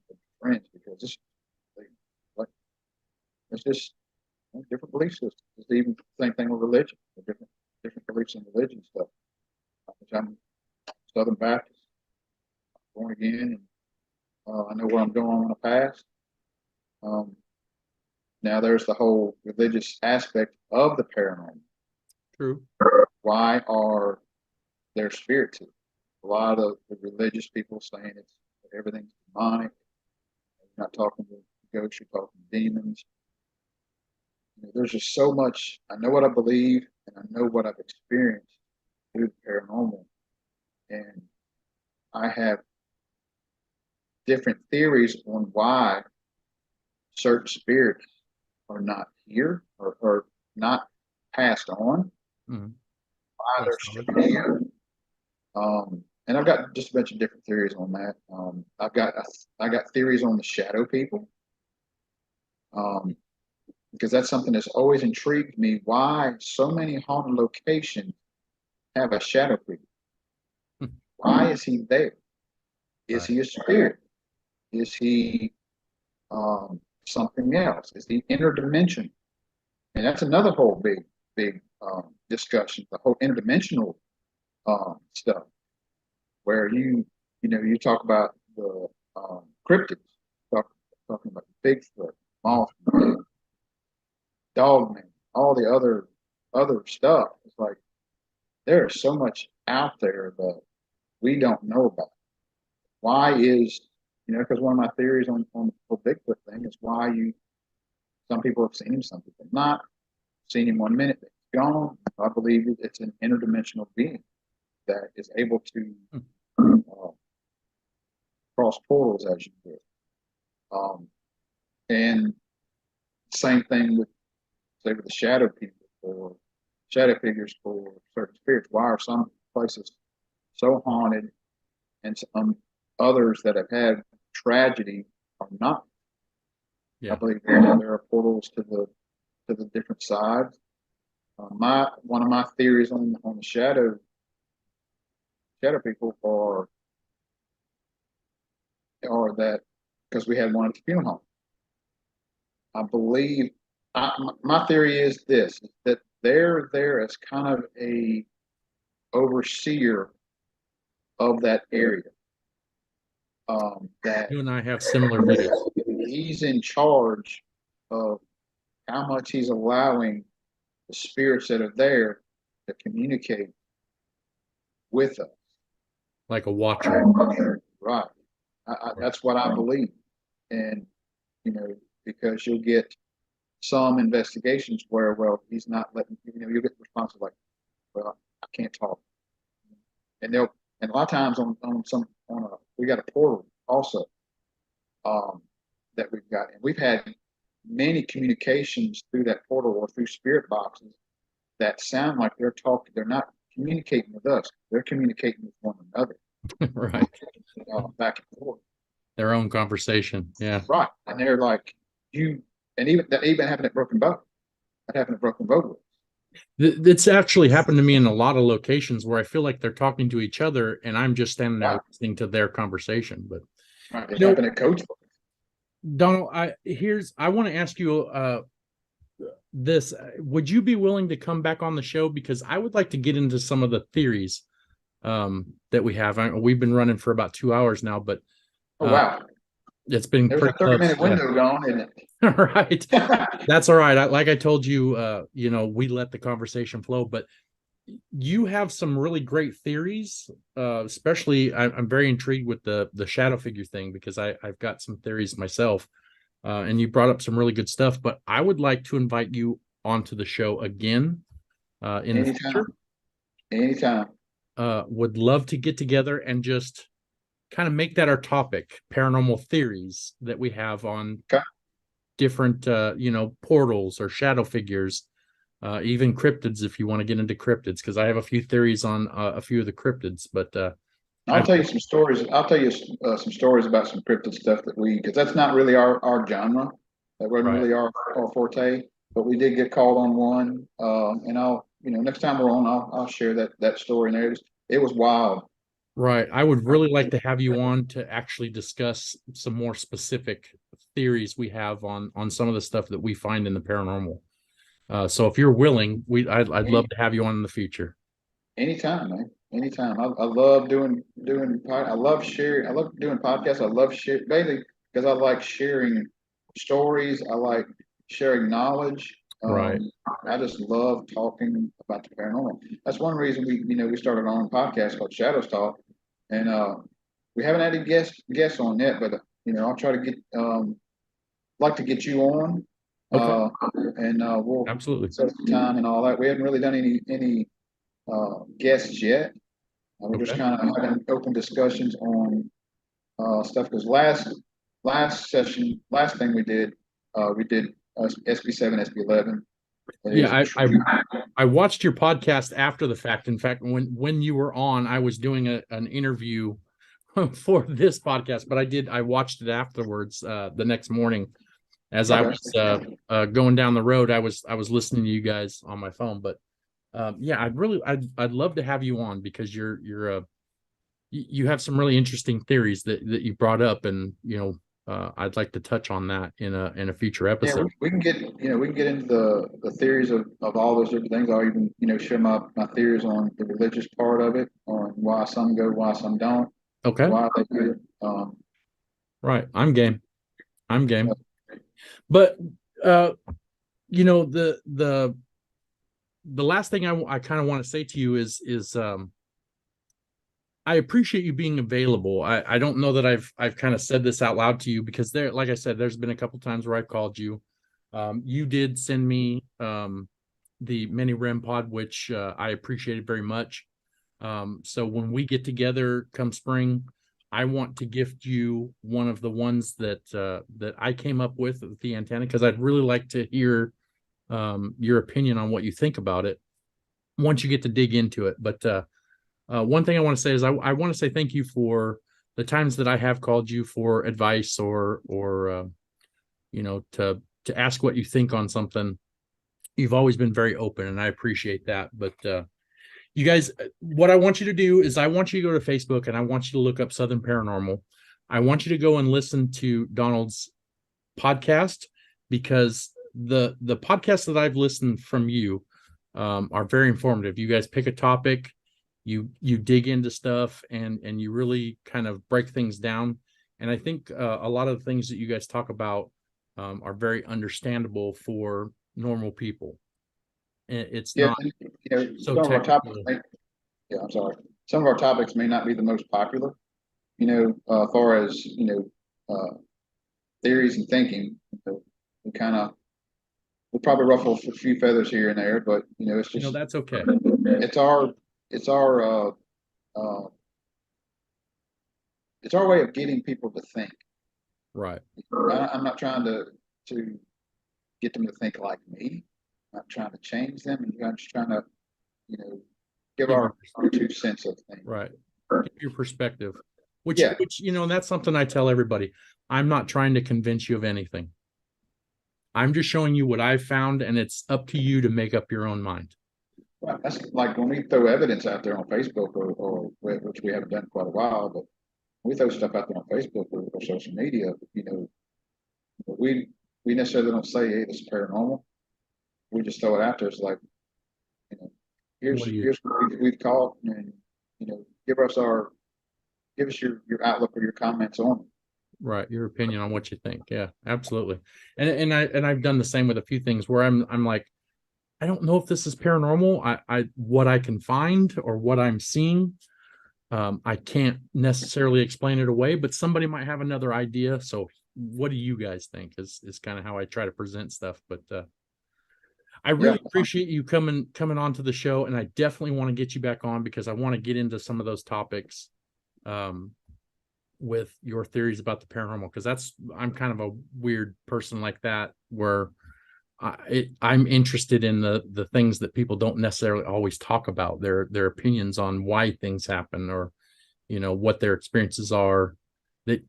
be friends because like it's just you know, different belief systems. It's even the same thing with religion. Different beliefs in religion stuff. Which I'm Southern Baptist, born again, and I know where I'm going when I pass. Um, Now there's the whole religious aspect of the paranormal. True. Why are there spirits? A lot of the religious people saying it's everything's demonic. You're not talking to ghosts, you're talking to demons. You know, there's just so much. I know what I believe, and I know what I've experienced through the paranormal, and I have different theories on why certain spirits are not here or not passed on. Mm-hmm. Why That's they're solid. still here. And I've got just a bunch of different theories on that. I got theories on the shadow people, um, because that's something that's always intrigued me. Why so many haunted locations have a shadow people? Why is he there? Is Right. he a spirit? Is he something else? Is he interdimensional? And that's another whole big discussion. The whole interdimensional stuff, where you know you talk about the cryptids, talking about Bigfoot, Mm. Mothman, Dogman, all the other stuff. It's like there's so much out there that we don't know about. Why is because one of my theories on the whole Bigfoot thing is why some people have seen him, some people not seen him 1 minute, he's gone. I believe it's an interdimensional being that is able to cross portals, as you did. And same thing with, say, with the shadow people or shadow figures for certain spirits. Why are some places so haunted and some others that have had tragedy are not? Yeah. I believe there are portals to the different sides. One of my theories on the shadow people are that, because we had one at the funeral home. I believe my theory is this, that they're there as kind of a overseer of that area. That You and I have similar views. he's in charge of how much he's allowing the spirits that are there to communicate with us. Like a watcher. Right. That's what I believe. And, because you'll get some investigations where, well, he's not letting, you'll get responses like, well, I can't talk. And and a lot of times we got a portal also, that we've got. And we've had many communications through that portal or through spirit boxes that sound like they're talking. They're not communicating with us. They're communicating with one another. Right. Back and forth. Their own conversation. Yeah. Right. And they're like, and even having it broken boat. That happened at Broken Boat. It's actually happened to me in a lot of locations where I feel like they're talking to each other and I'm just standing there listening to their conversation. But right. It happened at Coach. Donald, I want to ask you this. Would you be willing to come back on the show? Because I would like to get into some of the theories that we have. We've been running for about 2 hours now, but wow. It's been There's a 30-minute window gone, isn't it? Right. That's all right. Like I told you, we let the conversation flow, but you have some really great theories. Especially, I'm very intrigued with the shadow figure thing because I've got some theories myself, and you brought up some really good stuff. But I would like to invite you onto the show again in the future. Anytime. Would love to get together and just kind of make that our topic, paranormal theories that we have on different, portals or shadow figures, even cryptids, if you want to get into cryptids, because I have a few theories on a few of the cryptids, but I'll tell you some stories. I'll tell you some stories about some cryptid stuff because that's not really our genre. That wasn't really our forte, but we did get called on one. And I'll, next time we're on, I'll share that story. And it was wild. Right. I would really like to have you on to actually discuss some more specific theories we have on some of the stuff that we find in the paranormal. So if you're willing, I'd love to have you on in the future. Anytime, man. Anytime. I love doing I love sharing. I love doing podcasts. I love sharing, basically because I like sharing stories. I like sharing knowledge. Right. I just love talking about the paranormal. That's one reason we started our own podcast called Shadows Talk, and we haven't had any guests on yet, but I'll try to get like to get you on. Okay. And we'll absolutely set the time and all that. We haven't really done any guests yet. We're just kind of having open discussions on stuff because last thing we did SB7, SB11. Yeah, I watched your podcast after the fact. In fact, when you were on, I was doing an interview for this podcast, but I watched it afterwards the next morning as I was going down the road. I was listening to you guys on my phone, but yeah, I'd love to have you on because you have some really interesting theories that you brought up, and I'd like to touch on that in a future episode. Yeah, we can get into the theories of all those different things. I'll even share my theories on the religious part of it, on why some go, why some don't. Okay. Why they do it. Right, I'm game. But the last thing I kind of want to say to you is I appreciate you being available. I don't know that I've kind of said this out loud to you, because there, like I said, there's been a couple times where I've called you. You did send me the mini REM pod, which I appreciated very much. So when we get together come spring, I want to gift you one of the ones that I came up with the antenna, because I'd really like to hear your opinion on what you think about it once you get to dig into it. But one thing I want to say is I want to say thank you for the times that I have called you for advice, or to ask what you think on something. You've always been very open, and I appreciate that. But you guys, what I want you to do is I want you to go to Facebook, and I want you to look up Southern Paranormal. I want you to go and listen to Donald's podcast, because the podcasts that I've listened from you are very informative. You guys pick a topic, you dig into stuff, and you really kind of break things down. And I think a lot of the things that you guys talk about are very understandable for normal people. It's Yeah, not and, so some of our topics technical. yeah, I'm sorry. Some of our topics may not be the most popular, as far as, theories and thinking. We kind of, we probably ruffle a few feathers here and there, but, it's just, That's okay. it's our, it's our, uh, it's our way of getting people to think. Right. I'm not trying to get them to think like me. I'm not trying to change them, and I'm just trying to, you know, give Give your our 2 cents of things. right. Give your perspective. Which Yeah, which that's something I tell everybody. I'm not trying to convince you of anything. I'm just showing you what I've found, and it's up to you to make up your own mind. right. That's like when we throw evidence out there on Facebook, or which we haven't done in quite a while, but we throw stuff out there on Facebook or social media. We we necessarily don't say, "Hey, this is paranormal." We just throw it out there. It's like, you know, What do you here's what we've caught, and give us your outlook or your comments on it. right, your opinion on what you think? Yeah, absolutely. And I've done the same with a few things where I'm like, I don't know if this is paranormal. I what I can find or what I'm seeing, I can't necessarily explain it away, but somebody might have another idea. So what do you guys think is kind of how I try to present stuff. But I Yeah, really appreciate you coming on to the show, and I definitely want to get you back on, because I want to get into some of those topics um, with your theories about the paranormal, because I'm kind of a weird person like that, where I'm interested in the things that people don't necessarily always talk about, their opinions on why things happen, or what their experiences are, that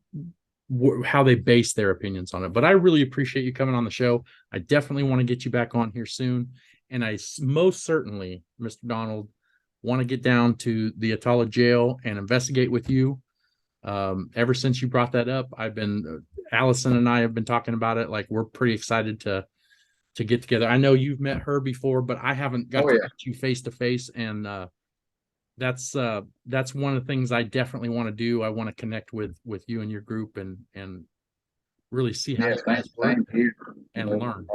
how they base their opinions on it. But I really appreciate you coming on the show. I definitely want to get you back on here soon, and I most certainly, Mr. Donald, want to get down to the Atala jail and investigate with you. Ever since you brought that up, I've been Allison and I have been talking about it. Like, we're pretty excited to get together. I know you've met her before, but I haven't got oh to yeah, meet you face to face, and that's one of the things I definitely want to do. I want to connect with you and your group, and really see how yeah. you guys work Same here. You and know, learn.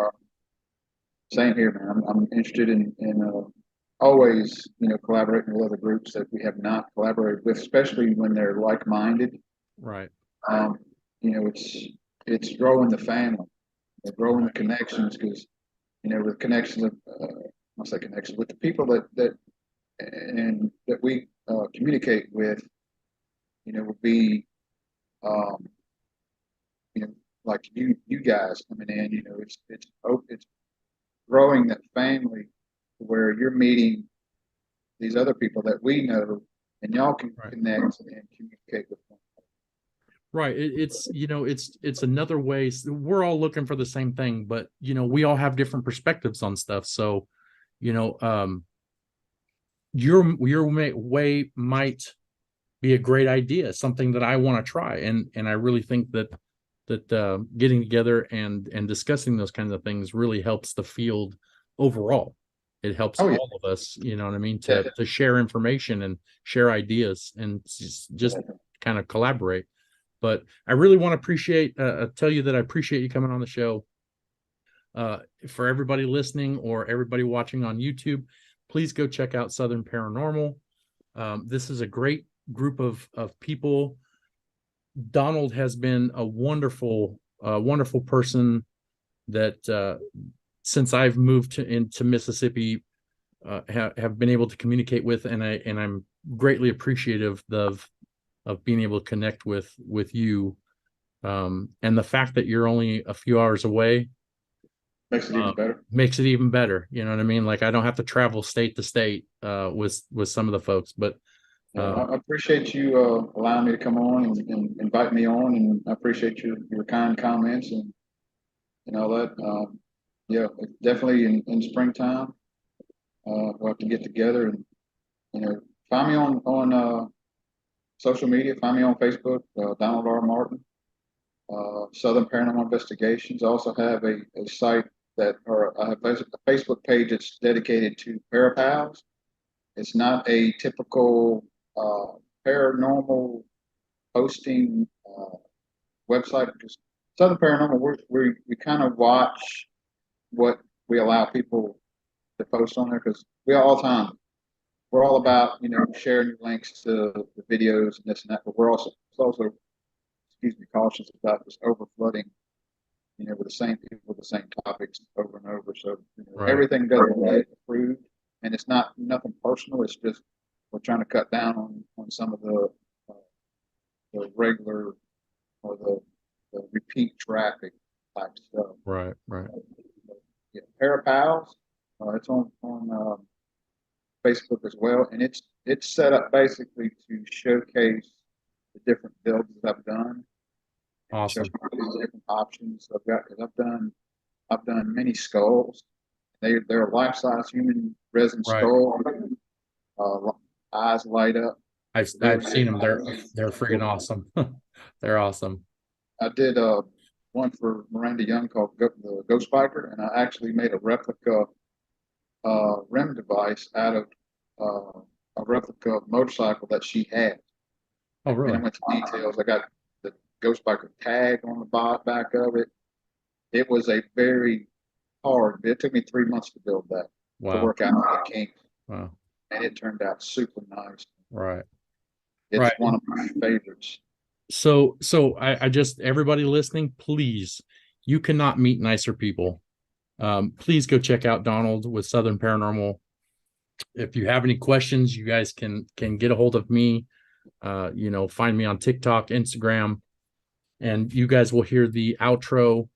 Same here, man. I'm interested in always, collaborating with other groups that we have not collaborated with, especially when they're like-minded. Right. Um, it's growing the family, growing the Right. connections, because with connections of, I'll say connections with the people that we communicate with, will be, um, you know, like you guys coming in. It's growing that family where you're meeting these other people that we know, and y'all can Right. connect and communicate with them. Right. It's another way. We're all looking for the same thing, but we all have different perspectives on stuff. So, you know, um, your way might be a great idea, something that I want to try, and I really think that getting together and discussing those kinds of things really helps the field overall. It helps Oh yeah, all of us, you know what I mean, yeah, to share information and share ideas, and just kind of collaborate. But I really want to tell you that I appreciate you coming on the show. For everybody listening or everybody watching on YouTube, please go check out Southern Paranormal. This is a great group of people. Donald has been a wonderful person that since I've moved into Mississippi, have been able to communicate with, and I'm greatly appreciative of being able to connect with you, and the fact that you're only a few hours away Makes it even better. makes it even better. You know what I mean? Like I don't have to travel state to state with some of the folks, but I appreciate you allowing me to come on and invite me on, and I appreciate your kind comments and all that. Yeah, definitely in springtime, we'll have to get together and find me on social media. Find me on Facebook, Donald R. Martin, Southern Paranormal Investigations. I also have a site or I have a Facebook page that's dedicated to Parapals. It's not a typical paranormal posting website because Southern Paranormal, we kind of watch what we allow people to post on there because we're all about sharing links to the videos and this and that, but we're also excuse me cautious about just over flooding with the same people with the same topics over and over. So right, everything doesn't get approved, and it's not nothing personal. It's just we're trying to cut down on some of uh, the regular or the repeat traffic type stuff. right. Yeah, Parapals, it's on Facebook as well, and it's set up basically to showcase the different builds that I've done and show Awesome. people the different options I've got because I've done many skulls. They're a life size human resin Right. skull, uh, eyes light up. I've Very seen them. They're freaking awesome. They're awesome. I did one for Miranda Young called the Ghost Biker, and I actually made a replica REM device out of a replica motorcycle that she had. Oh, And really? I went to details. I got the Ghost Biker tag on the back of it. It was a very hard. It took me 3 months to build that to Wow. work out the kinks, Wow. and it turned out super nice. Right. It's Right. one of my favorites. So I just everybody listening, please, you cannot meet nicer people. Please go check out Donald with Southern Paranormal. If you have any questions, you guys can get a hold of me. Find me on TikTok, Instagram, and you guys will hear the outro,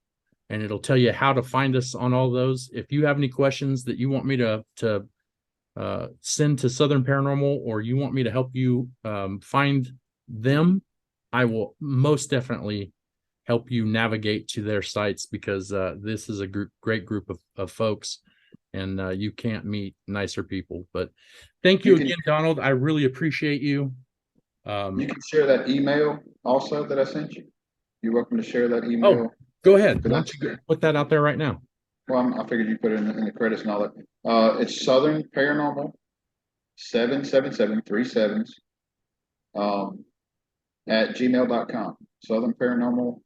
and it'll tell you how to find us on all those. If you have any questions that you want me to send to Southern Paranormal, or you want me to help you find them, I will most definitely help you navigate to their sites because this is a great group of folks, and you can't meet nicer people. But thank You you can again, Donald. I really appreciate you. you can share that email also that I sent you. You're welcome to share that Oh, email go ahead. Why because don't you put that out there right now? I figured you put it in the credits and all that. It's Southern Paranormal 77737 um, at gmail.com. Southern Paranormal,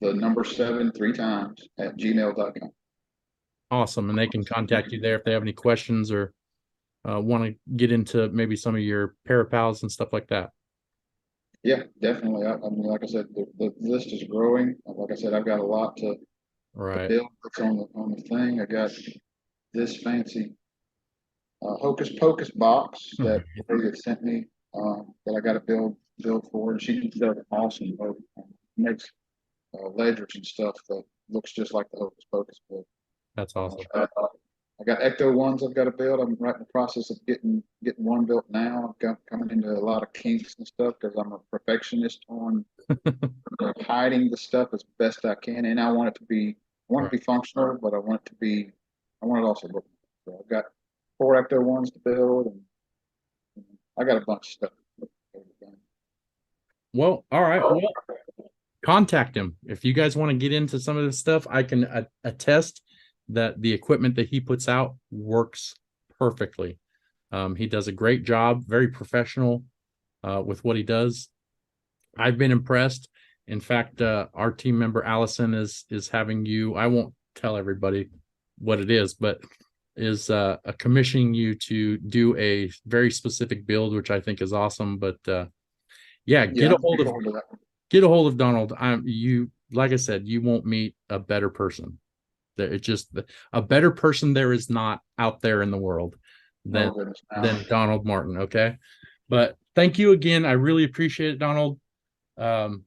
the number 7 3 times at gmail.com. Awesome. And they can contact you there if they have any questions or want to get into maybe some of your parapals and stuff like that. Yeah, definitely. I mean, like I said, the list is growing. Like I said, I've got a lot to Right. build that's on the thing. I got this fancy hocus pocus box that they had sent me that I got to build for, and she does an awesome boat. Makes ledgers and stuff that looks just like the hocus pocus book. That's awesome. I got ecto ones I've got to build. I'm right in the process of getting one built now. I've got coming into a lot of kinks and stuff because I'm a perfectionist on hiding the stuff as best I can, and I want it to be Right. functional, but I want it also look. So I've got 4 ecto ones to build, and I got a bunch of stuff. Well, all right. Well, contact him if you guys want to get into some of this stuff. I can attest that the equipment that he puts out works perfectly. He does a great job, very professional with what he does. I've been impressed. In fact, our team member Allison is having you. I won't tell everybody what it is, but commissioning you to do a very specific build, which I think is awesome. But yeah, Yeah, I'm looking forward to that. get a hold of Donald. Like I said, you won't meet a better person. It's just a better person there is not out there in the world than Oh goodness, no. Donald Martin. Okay, but thank you again. I really appreciate it, Donald. I'm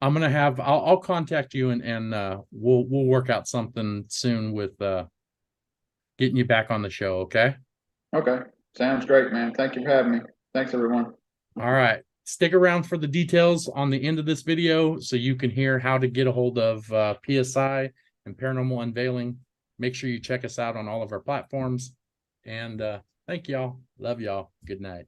gonna have I'll contact you and we'll work out something soon with getting you back on the show. Okay. Okay, sounds great, man. Thank you for having me. Thanks, everyone. All right. Stick around for the details on the end of this video so you can hear how to get a hold of PSI and Paranormal Unveiling. Make sure you check us out on all of our platforms. And thank y'all. Love y'all. Good night.